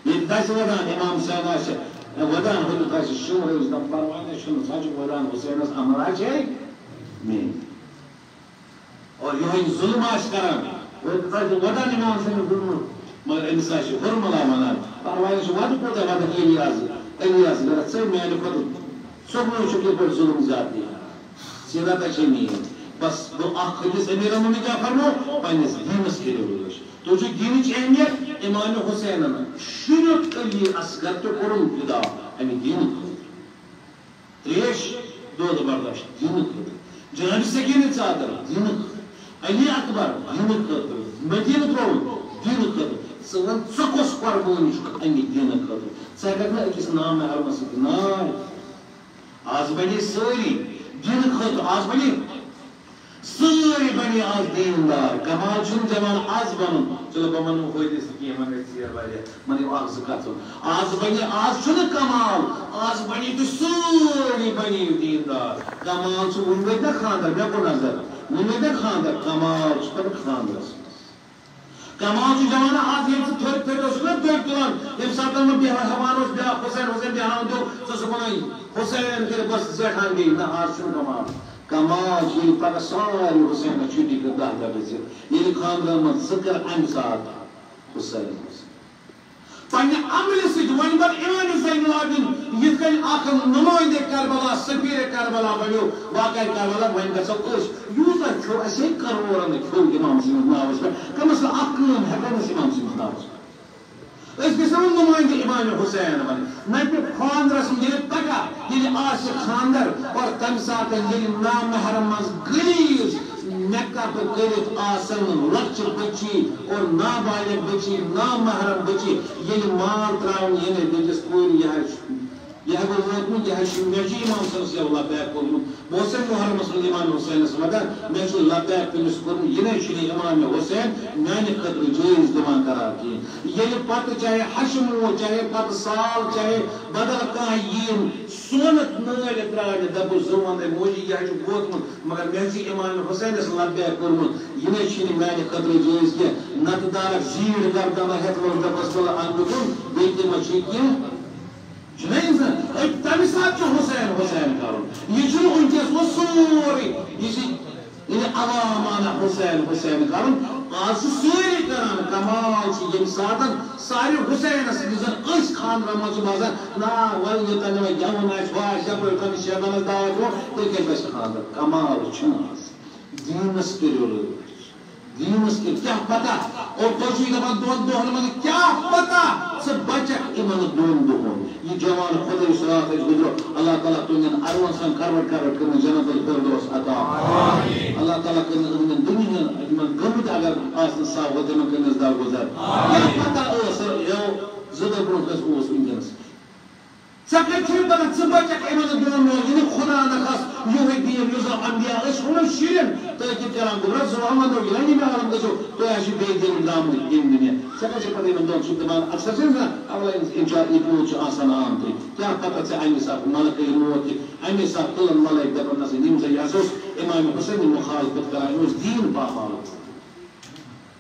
A: ییٚتٮ۪تھ آسہِ ودان امام حُسین آسہِ ودان ہُتٮ۪تھ آسہِ شُمرٲوِس دَپ پرواے نہٕ چھُنہٕ سۄ چھِ ودان حُسینس امر آسہِ میٲنۍ اور یِہوٚے ظُلم آسہِ کران ہُتٮ۪تھ آسہِ ودان امام حُسین ظُلم مگر أمِس آسہِ ہُرملا وَنان پرواے چھُ وَدٕ کوٗتاہ وَدٕ الیاس گرا ژٕ میانہِ کھۄتہٕ صبحٲے چھُکھ یِتھ پٲٹھۍ ظُلم زیادٕ دِوان سیٖرت چھے میٲنۍ بس گوٚو اکھ أکِس امیٖر المومنین کیٛاہ فرموو پننِس دیٖنس کٔرِو رٲچھ تُہۍ وٕچھِو دیٖنٕچ اہمیت امامِ حُسینن شُریُت علی اصغر تہِ کوٚرُن فِدا امہِ دیٖنہٕ خٲطرٕ تریش دۄد برداشت دیٖنہٕ خٲطرٕ جناب سکیٖنہٕ ژادر دیٖنہٕ خٲطرٕ علی اکبر دیٖنہٕ خٲطرٕ مدیٖنہٕ ترٛووُن دیٖنہٕ خٲطرٕ ژٕ وَن ژٕ کۄس قۄربٲنی چھُکھ اَمہِ دیٖنہٕ خٲطرٕ ژٕ ہٮ۪ککھ نہٕ أکِس نام محرمس سۭتۍ ناے آز بنے سٲری دیٖنہٕ خٲطرٕ آز بنے سٲری بنے آز دیٖندار کمال چھُنہٕ جوان آز بنُن چلو بہٕ وَنہٕ فٲیدٕ کینٛہہ وۄنۍ گژھِ ژیر واریاہ وۄنۍ یِم اکھ زٕ کَتھٕ آز بنے آز چھُنہٕ کمال آز بنے تُہۍ سٲری بنیِو دیٖندار کمال چھُ وٕنہِ وٲتۍ نا خانٛدر مےٚ کوٚر نظر وٕنہِ وٲتۍ نا خانٛدر کمال چھُ پتہٕ خانٛدرس کمال چھُ جوان آز ییٚلہِ ژٕ تھٔرۍ تھٔرۍ اوسُکھ نا تٔرۍ تُلان ییٚمہِ ساتہٕ نہٕ ہٮ۪وان اوس بیٛاکھ حُسین حُسین بیٚہناوان دیُت ژٕ اوسُکھ وَنان حُسین کٔرِتھ بس زیٹھان بیٚیہِ نہ آز چھُنہٕ کمال کمال چھُ ییٚلہِ پگاہ سارے حُسینس چھُٹی کٔر 10 دۄہ گٔژھِتھ ییٚلہِ خانٛدرن منٛز ژٕ کر اَمہِ ساتہٕ حُسین پننہِ عملہِ سۭتۍ وۄنۍ بن اِمامِ زینُ العابدیٖن یِتھ گئی اخ نمائندے کربلا سفیر کربلا بنو واقعہ کربلا وین گژھو یوتاہ کھیو اسے کرورن کھیو امام سٕنٛدِس ناوس پٮ۪ٹھ کم از کم اکھ کٲم ہٮ۪کو أسۍ امام سٕنٛدِس ناوس پٮ۪ٹھ أسۍ گژھو نمائندے امام حسین بنٕنۍ نتہٕ خاندرس ییٚلہِ پگاہ ییٚلہِ آسہِ خاندر اور تمہِ ساتہٕ ییٚلہِ نامحرم منٛز غریٖب نکاح کٔرِتھ آسن لۄکچہِ بچی اور نابالغ بچی نامحرم بچی ییٚلہِ مال ترٛاوُن ییٚلہِ بیٚکِس کورِ یہ ہے ووتمت یہ مے امام صٲبس یو لبیک کورمت بہٕ اوسے محرمس منٛز امام حسینس ودان مے چھُ لبیک تٔمِس کورمت یہِ نَے چھُنہٕ امام حسین میانہِ خٲطرٕ جٲیز دِوان قرار کِہیٖنۍ ییٚلہِ پتہٕ چاہے ہشمو چاہے پتہٕ سال چاہے بدل کانٛہہ یِیِن سونت نٲلۍ ترٛاونہِ دپُس ژٕ وَن موجی یہِ چھُ ووتمُت مگر مے چھُ امام حسینس لبیک کورمت یہِ نَے چھُنہٕ میانہِ خٲطرٕ جٲیز کینٛہہ نتہٕ دارکھ زیٖر گردنہ ہٮ۪تھ ووٚن دپس تُل اندٕ کُن بیٚیہِ تہِ ما چھُے کینٛہہ تمہِ ساتہٕ چھُ حسین حسین کرُن یہِ چھُنہٕ وٕنکیٚس وۄنۍ سورُے یہِ چھِ عوامانہ حسین حسین کرُن آز چھِ سٲری کران کمال چھُ ییٚمہِ ساتہٕ سارے حسینس یُس زن أسۍ خاندرن منٛز چھِ باسان نا وۄنۍ یوٚتانۍ نہٕ وۄنۍ گٮ۪وُن آسہِ ہُہ آسہِ یپٲرۍ کٔمِس شیطانس دعوت دِمو تُہۍ کیٛاہ گژھِ خاندر کمال چھُنہٕ آز دیٖنس کٔرِو رٲچھ دیٖنس کٔرِو کیٛاہ پتہ اور تُہۍ چھِو دپان دۄن دۄہن منٛز کیٛاہ پتہ ژٕ بچکھ یِمن دۄن دۄہن یہ جوان خدا اس رات گزرو اللہ تعالیٰ تُہندٮ۪ن ارون سن کروٹ کروٹ کرن جنت الفردوس عطا اللہ تعالیٰ کرن یِمن دُنیا یِمن گٔمٕتۍ اگر آسن ساوت تِمن کٔرنس درگُزر کیٛاہ پتہ ٲس یو زٕ دۄہ برونٛہہ کٔژ اوس وٕنکیٚنس ژےٚ کتہِ چھُے پتہ ژٕ بچکھ یِمن دۄن دۄہن یہِ نہٕ خدا نخواست یِہوے دیٖن یُس زن انبیا ٲسۍ ہُمن شُرٮ۪ن تٲکیٖد کران گوٚبرا صُبحن دوٚپ ییٚلہِ نبی عالم گژھو تُہۍ آسِو بیٚیہِ دیٖن درٛامٕتۍ ییٚمہِ دُنیا ژےٚ کتہِ چھِ پتہ یِمن دۄن چھُ دپان اکثر چھِ نہ اولے یہِ پوٗت چھُ آسان آمتٕے کیٛاہ پتہ ژےٚ اَمہِ حساب ملکٕے روت کہِ اَمہِ حساب تُلن ملٲیک دپان نسا یِم زن یہِ ہسا اوس امام حسینٕنۍ مُخالفت کران یہِ اوس دیٖن پامال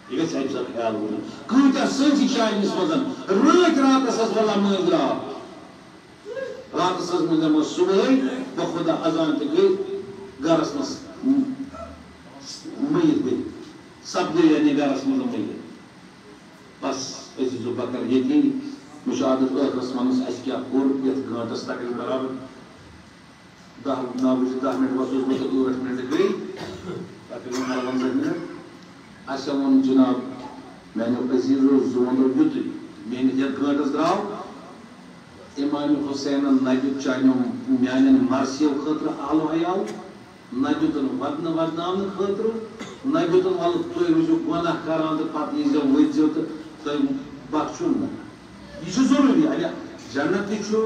A: یہِ گژھِ اَمہِ ساتہٕ خیال روزُن کۭتیاہ سٲنسٕے شاینِس منٛز رٲتۍ راتس ٲس واللہ مٲنٛزۍ رات راتس ٲس مٲنٛزۍ صبحٲے بخدا اذان تہِ گٔے گرس منٛز مٔیِت گٔے سپدے یعنی گرس منٛز مٔیِت بس أسۍ زٕ بکر ییٚتی مےٚ چھُ عادت ٲخرس ونس اَسہِ کیٛاہ کوٚر یتھ گٲنٛٹس تقریٖبن برابر 9 بجے 10 منٹ وسوس بہٕ تہٕ 8 منٹ گٔے تقریٖبن 58 منٹ اَسہِ ووٚن جناب میانیو عزیٖزو زٕ ونو یُتُے میٲنِس یتھ گٲنٛٹس درٛاو امام حسینن نہ دیُت چانیو میانٮ۪ن مرثیو خٲطرٕ آلو عیال نہ دیُتن ودنہٕ ودناونہٕ خٲطرٕ نہ دیُتن ول تُہۍ روٗزِو گۄناہ کران تہٕ پتہٕ ییٖزیو ؤتھۍزیو تہٕ تُہۍ بخشُن نہٕ یہِ چھُ ضروٗری اگر جنت تہِ چھُ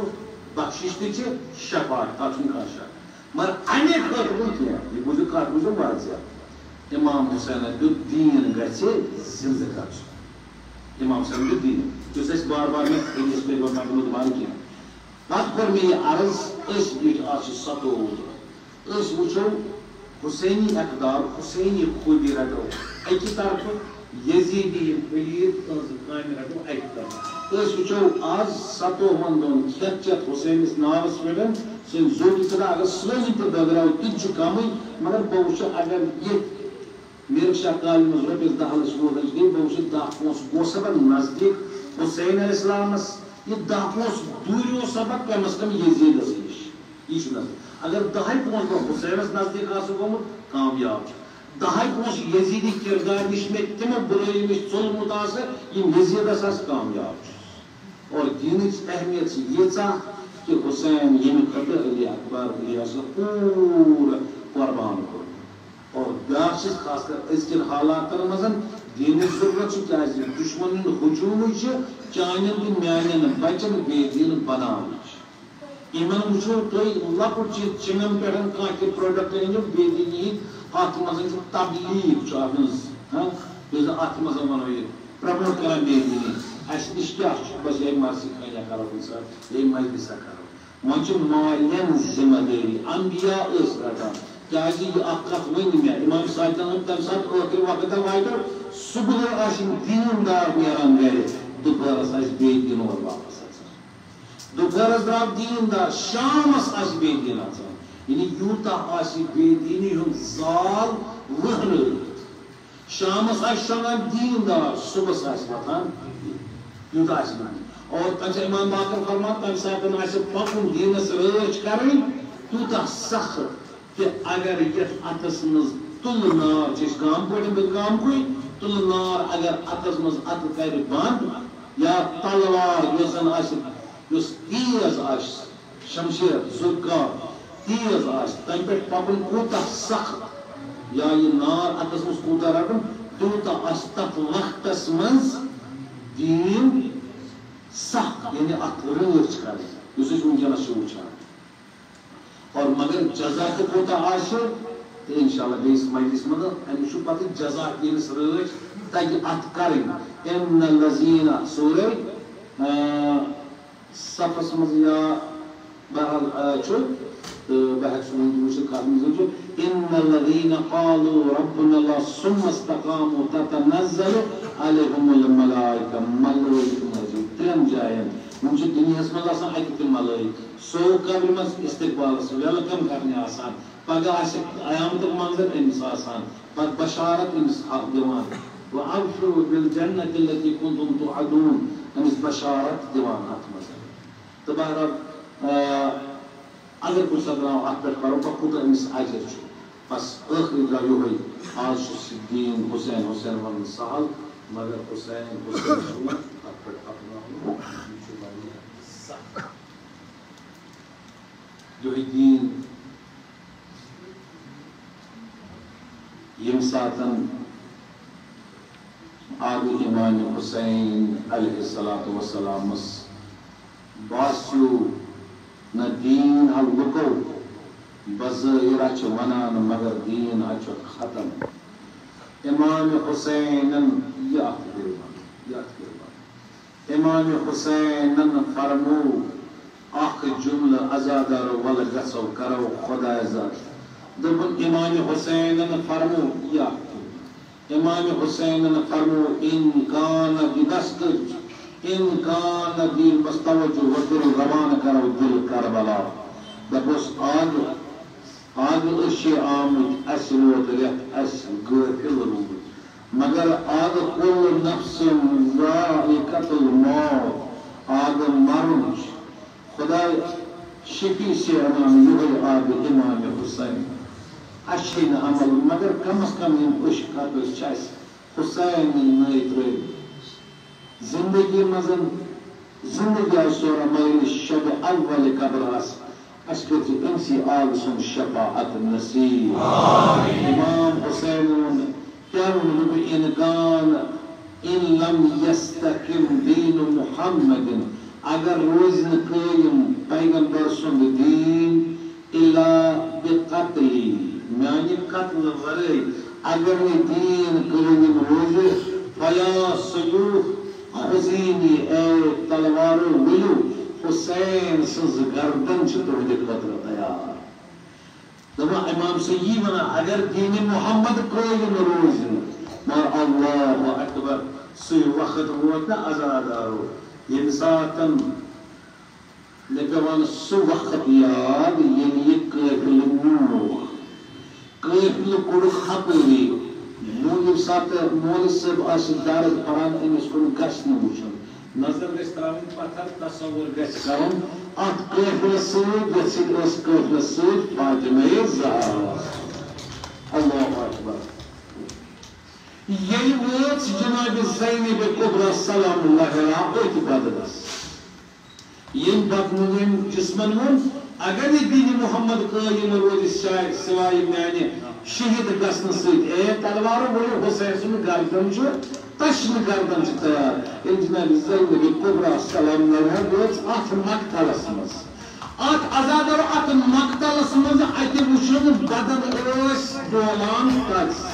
A: بخشش تہِ چھِ شفاعت تتھ چھُنہٕ کانٛہہ شک مگر اَمے خٲطرٕ نہٕ کینٛہہ یہِ بوٗزِو کتھ بوٗزِو واضح امام حسینن دیُت دیٖن گژھِ زندٕ گژھُن امام حسین دیُت دیٖن یُس اَسہِ بار بار مےٚ أکِس پٮ۪ٹھ مطلب وَن کینٛہہ پتہٕ کوٚر مےٚ یہِ عرض أسۍ بیٖٹھۍ آز چھِ 27 دۄہ أسۍ وٕچھو حسینی اقدار حسینی خوٗبی رٹو اَکہِ طرفہٕ یزیٖدی یِم پلیٖر تٕہنٛزٕ کامہِ رٹو اَکہِ طرفہٕ أسۍ وٕچھو آز 27 دۄہن کھٮ۪تھ چٮ۪تھ حسینس ناوس پٮ۪ٹھ سُہ ضروٗری ژٕ اگر سٲنۍ تہِ بٲگراو تہِ تہِ چھُ کمٕے مگر بہٕ وٕچھٕ اگر ییٚتہِ میرے شاہ کالہِ منٛز رۄپیس 10 لچھ 20 لچھ گٔے بہٕ وٕچھٕ 10 پونٛسہٕ گوٚو سبق نزدیٖک حسین علیہ السلامس یہ 10 پونٛسہٕ دوٗریو سبق کم از کم یزیٖدس نِش یہِ چھُ نزدیٖک اگر 10 پونٛسہٕ بہٕ حسینس نزدیٖک آسہٕ گوٚمُت کامیاب چھُ 10 پونٛسہٕ یزیٖدی کردار نِش مےٚ تِمو بُرٲیی نِش ژوٚلمُت آسہٕ یِم یزیٖدس آسہٕ کامیاب چھُ اور دیٖنٕچ اہمیت چھِ ییٖژاہ کہ حسین ییٚمہِ خٲطرٕ علی اکبر علی اصغر پوٗرٕ قۄربان کوٚر اور بیٛاکھ چیٖز خاص کر أزکٮ۪ن حالاتن منٛز دیٖنٕچ ضروٗرت چھِ کیٛازِ دُشمن ہُنٛد ہجوٗمٕے چھِ چانٮ۪ن تہٕ میانٮ۪ن بچن بے دیٖن بناونٕچ یِمن وٕچھو تُہۍ لۄکُٹ چیٖز چِنگن پٮ۪ٹھ کانٛہہ تہِ پروڈکٹ أنِو بے دیٖنی ہِنٛدۍ اتھ منٛز چھُ تبلیٖغ چھُ اتھ منٛز یُس زن اتھ منٛز ونو یہِ پرموٹ کران بے دیٖنی اَسہِ نِش کیٛاہ چھُ بس یہِ مرثی خانیہ کرو کُنہِ ساتہٕ یہِ مجلسا کرو وۄنۍ چھِ مالین ذمہ دٲری انبیا ٲسۍ رٹان کیٛازِ یہِ اکھ کتھ ؤنۍ مےٚ امام صادقن تمہِ ساتہٕ ٲخری وقتن واتیو صبحٲے آسن دیٖندار نیران گرِ دُپہرس آسہِ بیٚیہِ دیٖن اور واپس اژان دُپہرس درٛاو دیٖندار شامس آسہِ بیٚیہِ دیٖن اژان یعنی یوٗتاہ آسہِ بے دیٖنی ہُنٛد زال وٕہرٲیِتھ شامس آسہِ شۄنٛگان دیٖندار صبحس آسہِ وۄتھان یوٗتاہ آسہِ وۄنۍ اور تمہیں امام باقر فرمات تمہیں ساتھ آسے پکن دینس رچ کریں توتا سخت کہ اگر یہ اتس مز تل نار چیز کام پڑھیں بل کام کوئی تل نار اگر اتس مز ات کر بند یا تلوار یوزن آسے یوز تیز آسے شمشیر زرکار تیز آسے تمہیں پیٹ پکن کوتا سخت یا یہ نار اتس مز کوتا رکھن توتا استف وقتس مز دین سخت یعنی ات رچ کریں یوز اس ونکس سے وچھان اور مگر جزا تو کوتا آسے تو انشاءاللہ بیس مجلس مدد امی شو پتہ جزا دینس رچ تاکہ ات کریں ان الذین سورہ صفس مز یا بہرحال چھو بہت سنون دوسرے کارمی زنجو ان الذین قالوا ربنا اللہ ثم استقاموا تتنزل علیہم الملائکہ ملائکہ مجید ترم جائیں مجھے دنیا اس میں اللہ سان حقیقت ملائک سو قبر میں استقبال سے ویلکم کرنے آسان پگہ آسے آیامت منظر انس آسان پگ بشارت انس حق دیوان وَعَبْشُرُوا بِالْجَنَّةِ الَّتِي كُنْتُمْ تُعَدُونَ انس بشارت دیوان حق مزر تو بہرحال اگر کچھ سکراؤں ات پر کرو پا خود انس عجر چھو بس آخری جائیو ہوئی آج صدین حسین حسین ون سہل مگر حسین حسین شما ات پر اپنا جو دین یم ساتن آب امام حسین علیہ السلام باسیو نہ دین حل لکو بظاہر اچھ ونان مگر دین اچھ ختم امام حسین یاد کرو امام حسین فرمو اخ جملہ ازادر ول گسو کرو خدا ذات دبن امام حسین فرمو یا امام حسین فرمو ان کان بدست ان کان دل مستوجہ و دل روان کرو دل کربلا دبس آگ اشی آمد اس روت ریت اس غافل روت مگر آگ کل نفس ذائقۃ الموت آگ مرن خدا شفی سے امام یہ آب امام حسین اشین عمل مگر کم از کم ان اشکات چاس حسین نیت رہی زندگی مزن زندگی سورہ میل شب اول قبراس اشکت انسی آل سن شفاعت نصیب امام حسین کیون ان کان ان لم یستقم دین محمد اگر روز قائم پیغمبر سند دین الا بقتلی میانی قتل ورئی اگر دین قائم روز فیا سیوف حسینی اے تلوارو ولو حسین سز گردن چھتو دے خطر تیار دبا امام سے یہ منا اگر دین محمد قائم روز مار اللہ اکبر سی وقت ہوتا ازادارو انساتن لکوان سو وقت یاد یعنی یہ قیفل نوح قیفل کڑ خطوری مولب ساتھ مولب صاحب آسل دارد پران انس کن گش نوشن نظر گش تراؤن پتھر تصور گش کرن ات قیفل سود گشن اس قیفل سود فاطمہ زہرا اللہ اکبر یہی وقت جناب زینب کبرا سلام اللہ علیہ ایک بدلس یہ بدلن جسمن من اگر دین محمد قائم روز شاید سوائے میانے شہید گسن سید اے تلوارو بولو حسین سن گردن چھو تشن گردن چھو تیار ان جناب زینب کبرا سلام اللہ علیہ ات مقتلس مز ات ازادر ات مقتلس مز ات وشن بدن اوس دولان تاس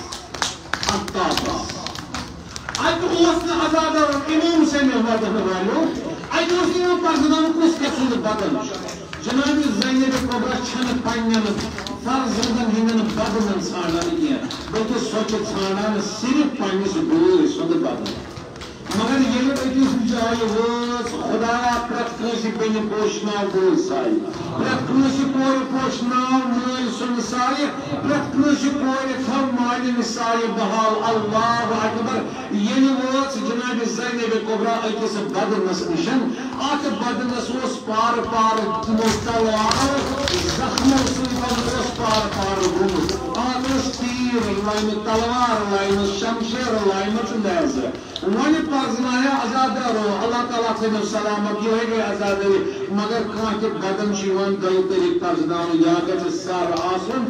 A: ات اوس ازادر امام سے میں بدن والو ات اوس پرزنان کس کسن بدن جناب زینب کبرا چھن پنن فرزندن ہندن بدن ژھانڈان کیا بلکہ سوچ ژھانڈان صرف پنس گور سند بدن مگر یہ أکِس جایہِ وٲژ خۄدایا پرٛٮ۪تھ کٲنٛسہِ بیٚنہِ پوشناو بٲژ سایہِ پرٛٮ۪تھ کٲنٛسہِ کورِ پوشناو مٲلۍ سُنٛد سایہِ پرٛٮ۪تھ کٲنٛسہِ کورِ تھاو مالِنہِ سایہِ بحال اللہ اکبر ییٚلہِ وٲژ جناب زینب کبرا أکِس بدنس نِش اتھ بدنس اوس پارٕ پارٕ تِمو تلوارو زخمو سۭتۍ اوس پارٕ پارٕ گوٚمُت اتھ اوس تیٖر لاینہٕ تلوار لاینہٕ شمشیر لاینہٕ تہٕ نیزٕ وۄنۍ پرزنایا عزادارو اللہ تعالیٰ تھٲینو سلامت یِہوٚے گٔے عزادٲری مگر کانٛہہ تہِ بدن چھُ یِوان دۄیو طریٖقہٕ پرزناونہٕ یا گژھِ سر آسُن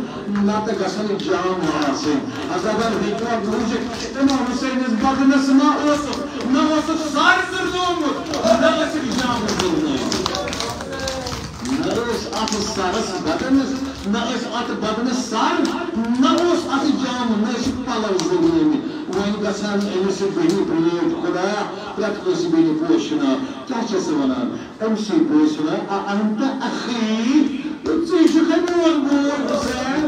A: نتہٕ گژھن جام آسٕنۍ عزادار ہیٚکوا بوٗزِتھ اِمام حُسینس بدنس ما اوسُکھ نہ اوسُکھ سر زٕرنومُت نہ ٲسِکھ جام زٕرنٲومٕتۍ نہ ٲسۍ اتھ سرس بدنس نہ ٲسۍ اتھ بدنس سر نہ اوس اتھ جام نہ ٲسِکھ پلو زٕرنٲومٕتۍ وۄنۍ گژھان أمِس بیٚنہِ برٛونٛٹھ خۄدایا پرٛٮ۪تھ کٲنٛسہِ بیٚنہِ پوشناو کیٛاہ چھِ سُہ وَنان أمسٕے پوشناو اَنتہٕ أخی ژٕے چھُکھا میون بوے حُسین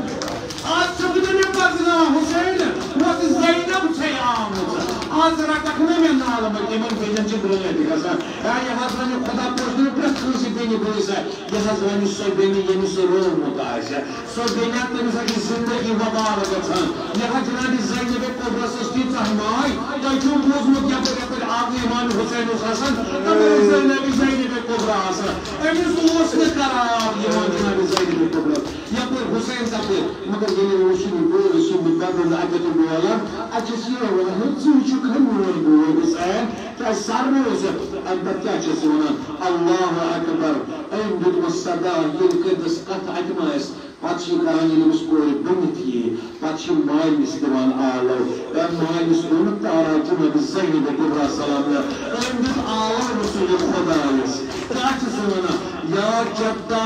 A: آز چھُکھ نہٕ مےٚ پرزناوان حُسین وۄنۍ زینب چھے آمٕژ آز رٹکھ نہٕ مےٚ نالہٕ منٛز یِمن بیٚنٮ۪ن چھِ برٛونٛٹھ گژھان یہِ حظ وَنہِ خۄدا پوشناو پرٛٮ۪تھ کٲنٛسہِ بیٚنہِ بٲژ یہِ حظ وَنہِ سۄ بیٚنہِ ییٚمِس سُہ روومُت آسہِ سۄ بیٚنہِ تٔمِس حظ چھِ زندگی وبال گژھان یہِ حظ جناب زینب کبرس ٲس تیٖژاہ ماے تۄہہِ چھُو بوٗزمُت یپٲرۍ یپٲرۍ آبہٕ اِمام حُسین اوس آسان تَپٲرۍ زینب کبرا آسان أمِس اوس نہٕ قرار یِوان جناب زینب کبرس یپٲرۍ حُسین تپٲرۍ مگر ییٚلہِ وٕچھُن بوے سُنٛد بدل اَتٮ۪تھ بولان اَتہِ چھِس یہِ وَنان ژٕ چھُکھا میون بوے حُسین کیٛازِ سرنہٕ اوس اَمہِ پتہٕ کیٛاہ چھِس وَنان اللہ اکبر أمۍ دیُتمُت صدا ییٚلہِ کٔرۍتَس کتھ اَتہِ ما آسہِ پتہٕ چھِ کران ییٚلہِ أمِس کورِ بٔنِتھ یِیہِ پتہٕ چھِ مالِس دِوان آلو مالِس کوٚرمُت تارا جناب زینب کبرا سلام أمۍ دیُت آلو رسول خۄدایس کیٛاہ چھِ سُہ وَنان یا جدہ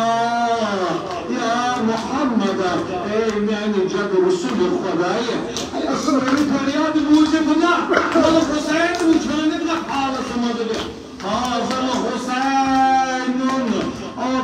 A: یا محمد اے میانہِ جد رسول خۄدایہِ سٲنۍ فریاد بوٗزِتھ نہ حُسین وٕچھٲنِتھ نہ حالس منٛز حاضر حُسین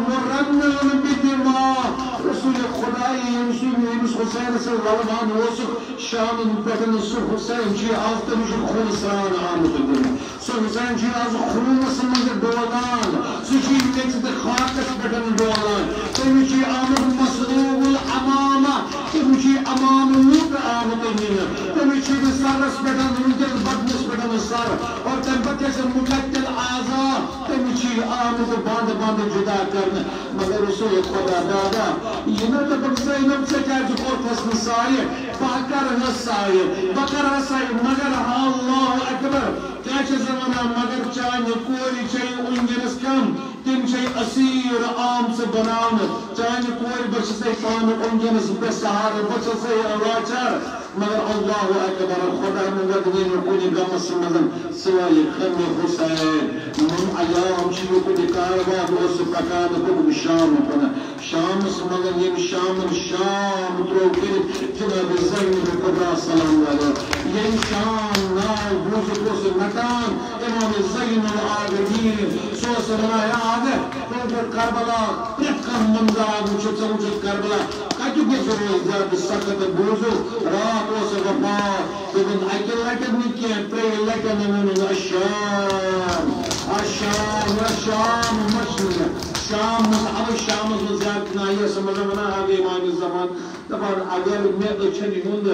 A: مرنن بدماء رسول خدای ییٚمِس حُسینس ولوان اوسُکھ شامن پٮ۪ٹھ سُہ حُسین چھُ آز تٔمِس چھُ خوٗنہٕ سران آمُت دِنہٕ سُہ حُسین چھُ آز خوٗنس منٛز ڈولان سُہ چھُ میٚژِ تہٕ خاکس پٮ۪ٹھ ڈولان تٔمِس چھُ آمُت مصلوب الامامہ تٔمِس چھُ امام لوٗکھ آمُت نِنہٕ تٔمِس چھُ سرس پٮ۪ٹھ وٕنکٮ۪ن بدنس پٮ۪ٹھ سر اور تمہِ پتہٕ چھِ مُقتل آزاد تٔمِس چھُ آمُت بنٛد بنٛد جُدا کرنہٕ مگر رسول خدا دادا یہِ نہ دَپکھ زینب ژےٚ کیٛازِ کوٚرتھس نہٕ سایہِ بہٕ کرہس سایہِ بہٕ کرہس سایہِ مگر اللہ اکبر کیٛاہ چھِ سۄ وَنان مگر چانہِ کورِ چھے وٕنکٮ۪نس کم تِم چھے أسیٖر آمژٕ بناونہٕ چانہِ کورِ بہٕ چھسے پانہٕ وٕنکٮ۪نس بے سہارٕ بہٕ چھسے لاچار مگر اللہ اکبر خۄدا نہٕ کُنہِ غمس منٛز سوے خمہِ حُسین یِم عیام چھِ یِکُن کاروان اوس پکان پوٚتُن شام کُن شامس منٛز ییٚمہِ شامن شام ترٛوو کٔرِتھ جناب زینب کبرا سلام ییٚمہِ شام ناو بوٗزِتھ اوس نٹان اِمام زین العابدیٖن سُہ اوس وَنان کربلا پرٛٮ۪تھ کانٛہہ منظر وٕچھِتھ ژٕ وٕچھِتھ کربلا کتیُک گژھِ روز زیادٕ سخت بوٗزو رات اوس وفات دوٚپُن اکہِ لٹہِ نہٕ کینٛہہ ترٛیٚیہِ لٹہِ ووٚنُن الشام الشام الشام مشرق شام اوے شامس منٛز زیادٕ کنایس منٛز ونان آب امام زمان دپان اگر مےٚ أچھن ہُنٛد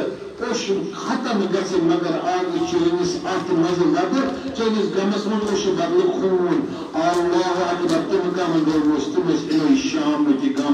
A: اوٚش ختم گژھِ مگر آز چٲنِس اتھ منٛز لبہٕ چٲنِس غمس منٛز اوٚش بدلہٕ خوٗن اللہ اکبر تِم کم دۄہ اوس تِم ٲسۍ اِمے شامٕکۍ غم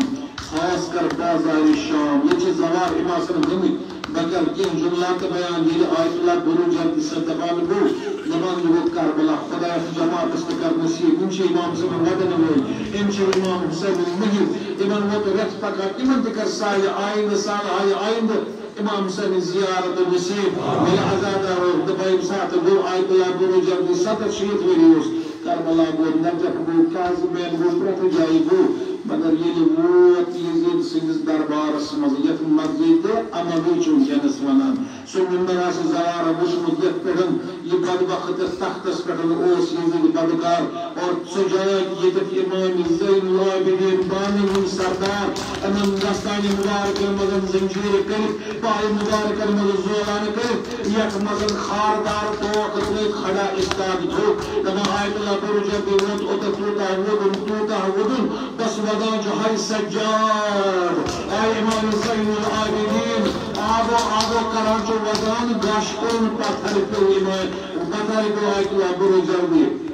A: خاص کر بازارِ شام ییٚتہِ چھِ زوار یِم آسان گٔمٕتۍ بہٕ کرٕ کینٛہہ جملات بیان ییٚلہِ آیت اللہ بروجر سۭتۍ دپان گوٚو کربلا خۄدایس جماعتس تہِ کر نصیٖب یِم چھِ امام صٲبن ودن وٲلۍ یِم چھِ امام حُسین مٔہِر یِمن ووت رٮ۪تھ پکان یِمن تہِ کر سایہِ آیندٕ سال آیہِ آیندٕ امام حُسین زیارت نصیٖب ییٚلہِ عزادار دپان ییٚمہِ ساتہٕ گوٚو آیت اللہ بروجر 700 ؤری اوس کربلا گوٚو نجف گوٚو کاظمین گوٚو پرٛٮ۪تھ جایہِ گوٚو مگر ییٚلہِ ووت یزیٖد سٕنٛدِس دربارس منٛز یتھ مسجد اموی چھِ وٕنکٮ۪نس ونان سُہ مِمبر آسہِ زوارا وٕچھمُت یتھ پٮ۪ٹھ یہ بدبخت تختس پہ اس بدکار اور سجاد یہ امام زین العابدین بانی سردار امن دستان مبارک مگن زنجیر کر پائے مبارک مگن زولان کر یک مگن خاردار توق کھڑا استاد دھو تمام آیت اللہ برجہ بیوت اتفوتا ودن بس ودا جو ہے سجاد آئے امام زین العابدین آگو کرانچو وزان گاشکون پتھر پہ ایمان پتھر پہ آیت اللہ برجہ بیوت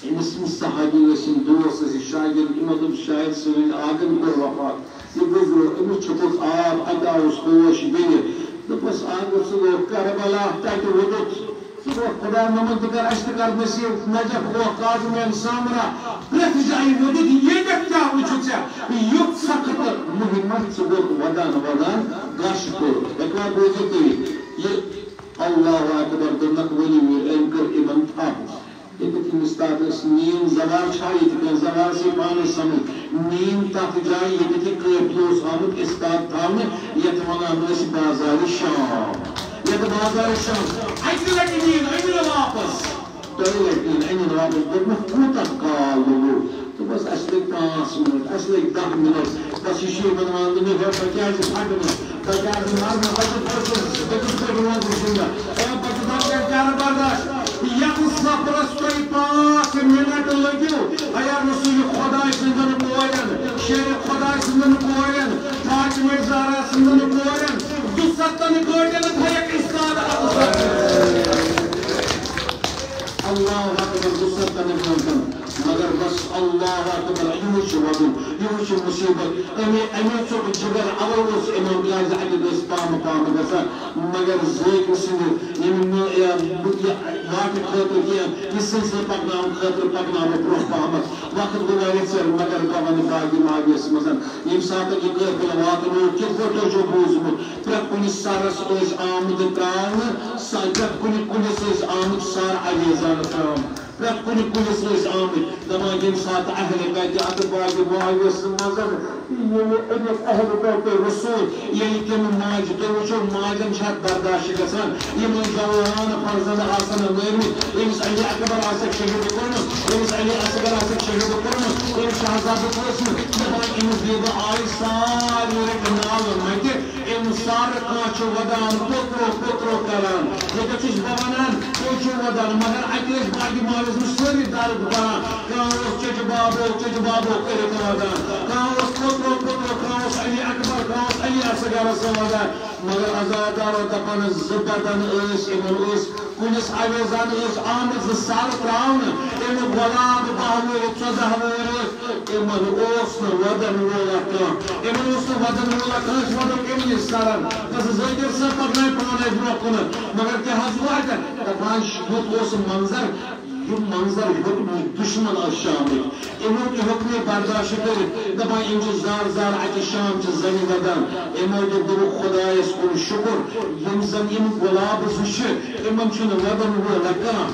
A: امس صحابی ورسن دوست اس شاگرد مطلب شاید سوین آگن پر وفات یہ گزرو امس چھپت آب ادا اس خوش بیئے تو پس آگو سلو کربلا تاکہ ودت سلو خدا نمت کر اشتکار نصیب نجف و قادم سامرا پرت جائی ودت یہ دیکھتا وچھتا یوت سخت مہمت سلو ودان گاش کو اکوار بوزی تیوی یہ اللہ اکبر دنک ولی میر انکر امن تھا ایک مستادس نیم زوار چھائی تھی زوار سے پانے سمجھ نیم تک جائی یہ تھی قیبلوس آمد استاد تھامنے یہ تمہانا ہمیں بازار شام یہ تو بازار شام ایسی لگی نیم ایسی واپس تو لیکن این واپس پر میں کوتا کالو تو بس اصلی 5 منٹ اصلی 10 منٹ بس یہ بنوان دنے گھر پر کیا جی پھاٹنے تاکہ مارنا بچت پرسن بچت پر بنوان دنے اے بچت آپ کیا برداشت یقص نفرس کوئی 5 منٹ لگیو اگر نسوی خدای سندن کوئین شیر خدای سندن کوئین پاچ مرزارہ سندن کوئین 270 کوئین تھیک استاد اللہ اکبر 270 کوئین مگر بس اللہ اکبر ایوش ودن ایوش مصیبت امی چوک جگر اولوس امام بیاز علی دس پام گسا مگر زیک سند واقع خطر کیا یہ سلسل پکنام خطر پکنام پروف پامت وقت گوائیت سر مگر قوان باقی ماغیس مزن یم ساتھ یہ قربل واقعو کت فوٹو جو بوزمو پرک کنی سارس اوز آمد تران پرک کنی سیز آمد سار علیزان تران پرک کنی سیز آمد دما یم ساتھ اہل بیت اتباقی ماغیس مزن یہ ایک اہل بیت رسول یعنی کم ماج تو وچو ماجن شاید برداشت گسان یہ من جوان فرزند آسان نرمی امس علی اکبر آسک شہید کرن امس علی اصغر آسک شہید کرن امس شہزاد قسم دبان امس دیبا آئی ساری رکنال مجھے امس سار کانچو ودان پترو کران لیکن چیز بوانان کوچو ودان مگر اکیش باقی مالز مسوری دارد بران کان اس چج بابو کرد ودان کان اس پترو کان اس علی اکبر کان اس علی اصغر ودان مگر ازادار و دپان زبردن اس امن اس کنس آویزان اس آمد سال تراؤن امن غلاب باہور چودہور امن اس ودن رولا کان امن اس ودن رولا کانش ودن امن سارن بس زیدر سے پکنے پانے بروکن مگر کہ حضور ہے دپانش بود اس منظر یہ منظر حکم دشمن شامل امو کی حکم برداشت کر دپان امچ زار اتہ شام چ زنی ودان امو جو درو خدایس کن شکر یم زن یم گلاب زش امن چھ ودان ہو لگان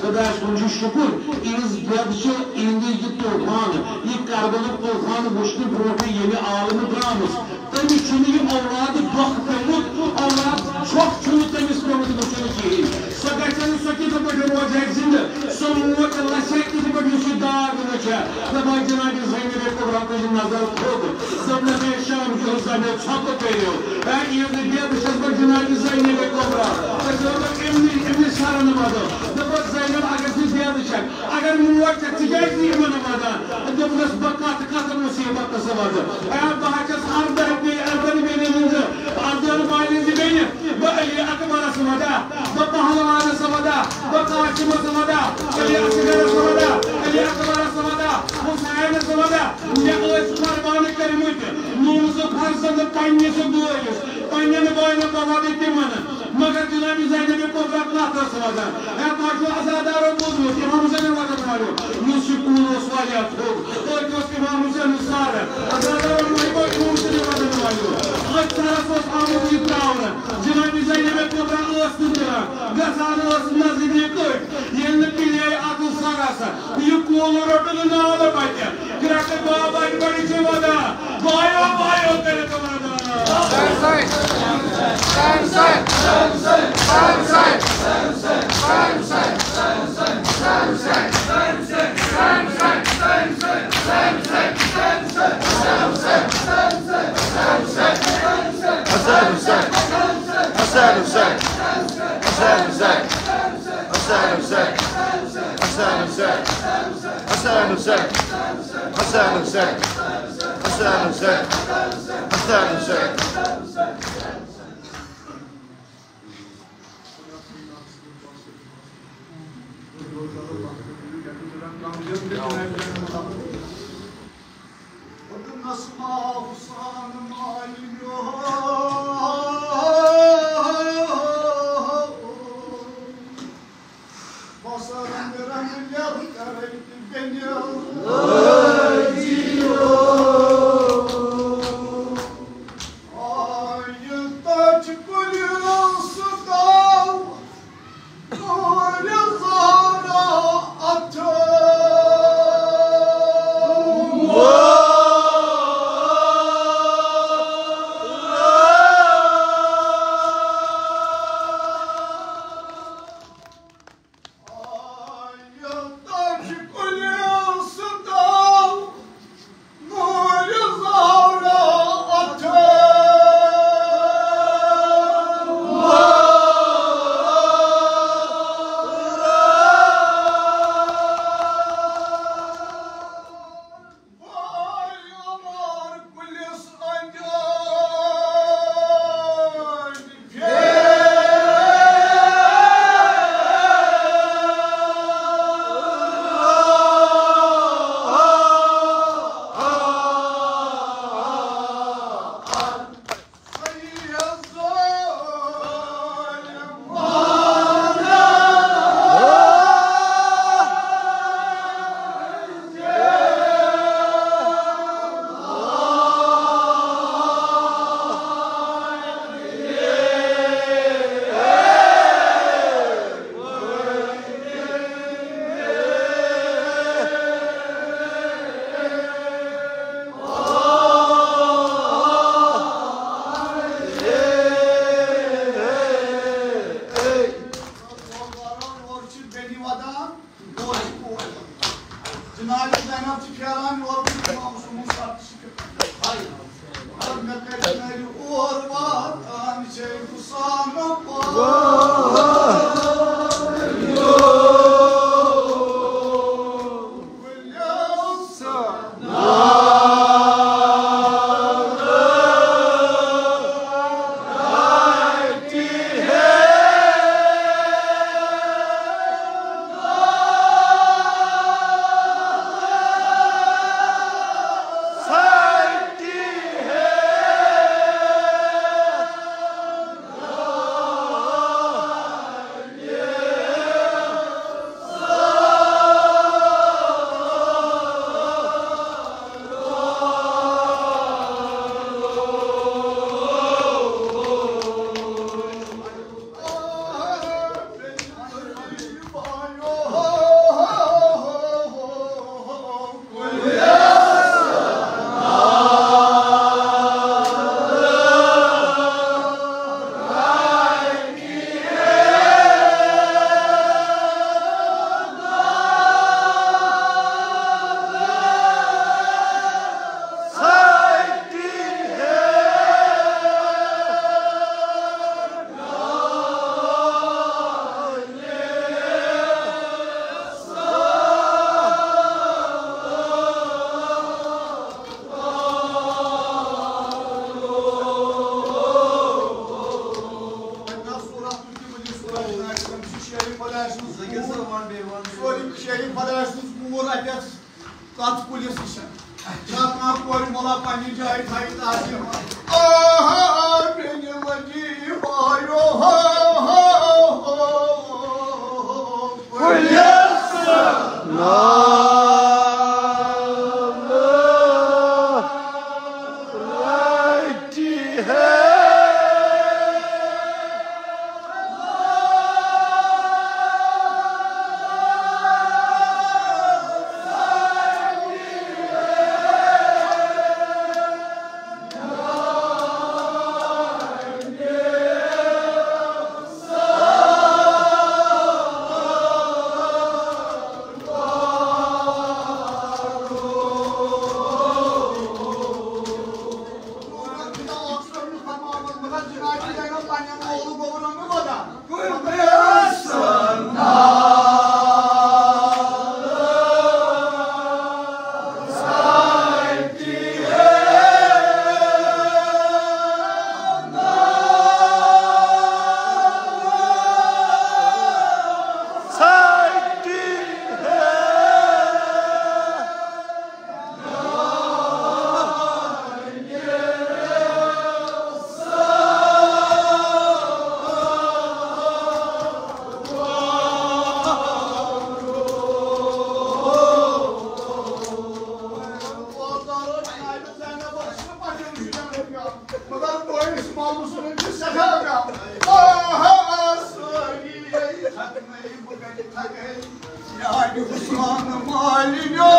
A: خدایس کن شکر اس بد چھ اندی یہ طوفان یہ کربل طوفان وشن بروٹ یہ عالم درامس تمی چھ یہ اولاد بخ پیمت اولاد چھوک چھو تمس پیمت وچن کی سو گژھن سو کی تو بڑ روز ہے زندہ سو موت لسیک کی بڑ یوس داغ نچا دبا جناب زین کبرا کو نظر خود سب نے شام جو زنے چھپ پیو اے یہ دیا بس جناب زین کبرا تو امنی سارن وادو دبا زین اگر دیا بشک اگر موت تجائی من وادو دبس بقات قتل مصیبت سواد اے بہچس اردر میں نہیں اردر مالین دی بأي أكبر سمدا بطهوان سمدا بقاشم سمدا اللي أصغر سمدا اللي أكبر سمدا حسين سمدا يقلس قربان كريمك نوز فرزند پنی سدویس پنی نباین بابی تیمن مگر جناب زینب کو رکھنا سمدا ہے پاجو آزادار موجود امام حسین وقت مارو نسکون وسوالیات ہو اور جو امام حسین سار آزادار موجود امام حسین وقت مارو اچھا سوس آمد یتراون جناب زینب کو رکھنا گسان اس نزدیک یہ نکلے اگو ساراسا یہ کول رٹل نال بچا گرٹ بابا بڑی سمدا بایو کرے تمہارا Sunset!
C: Măcar noi smalul sună de săhăga. Aha, sării, hatmei bugăni tagăi, iari uslană malinio.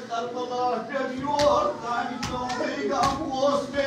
C: Dar păla perior, tani tău-i gamos pe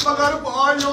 C: Magar boyo,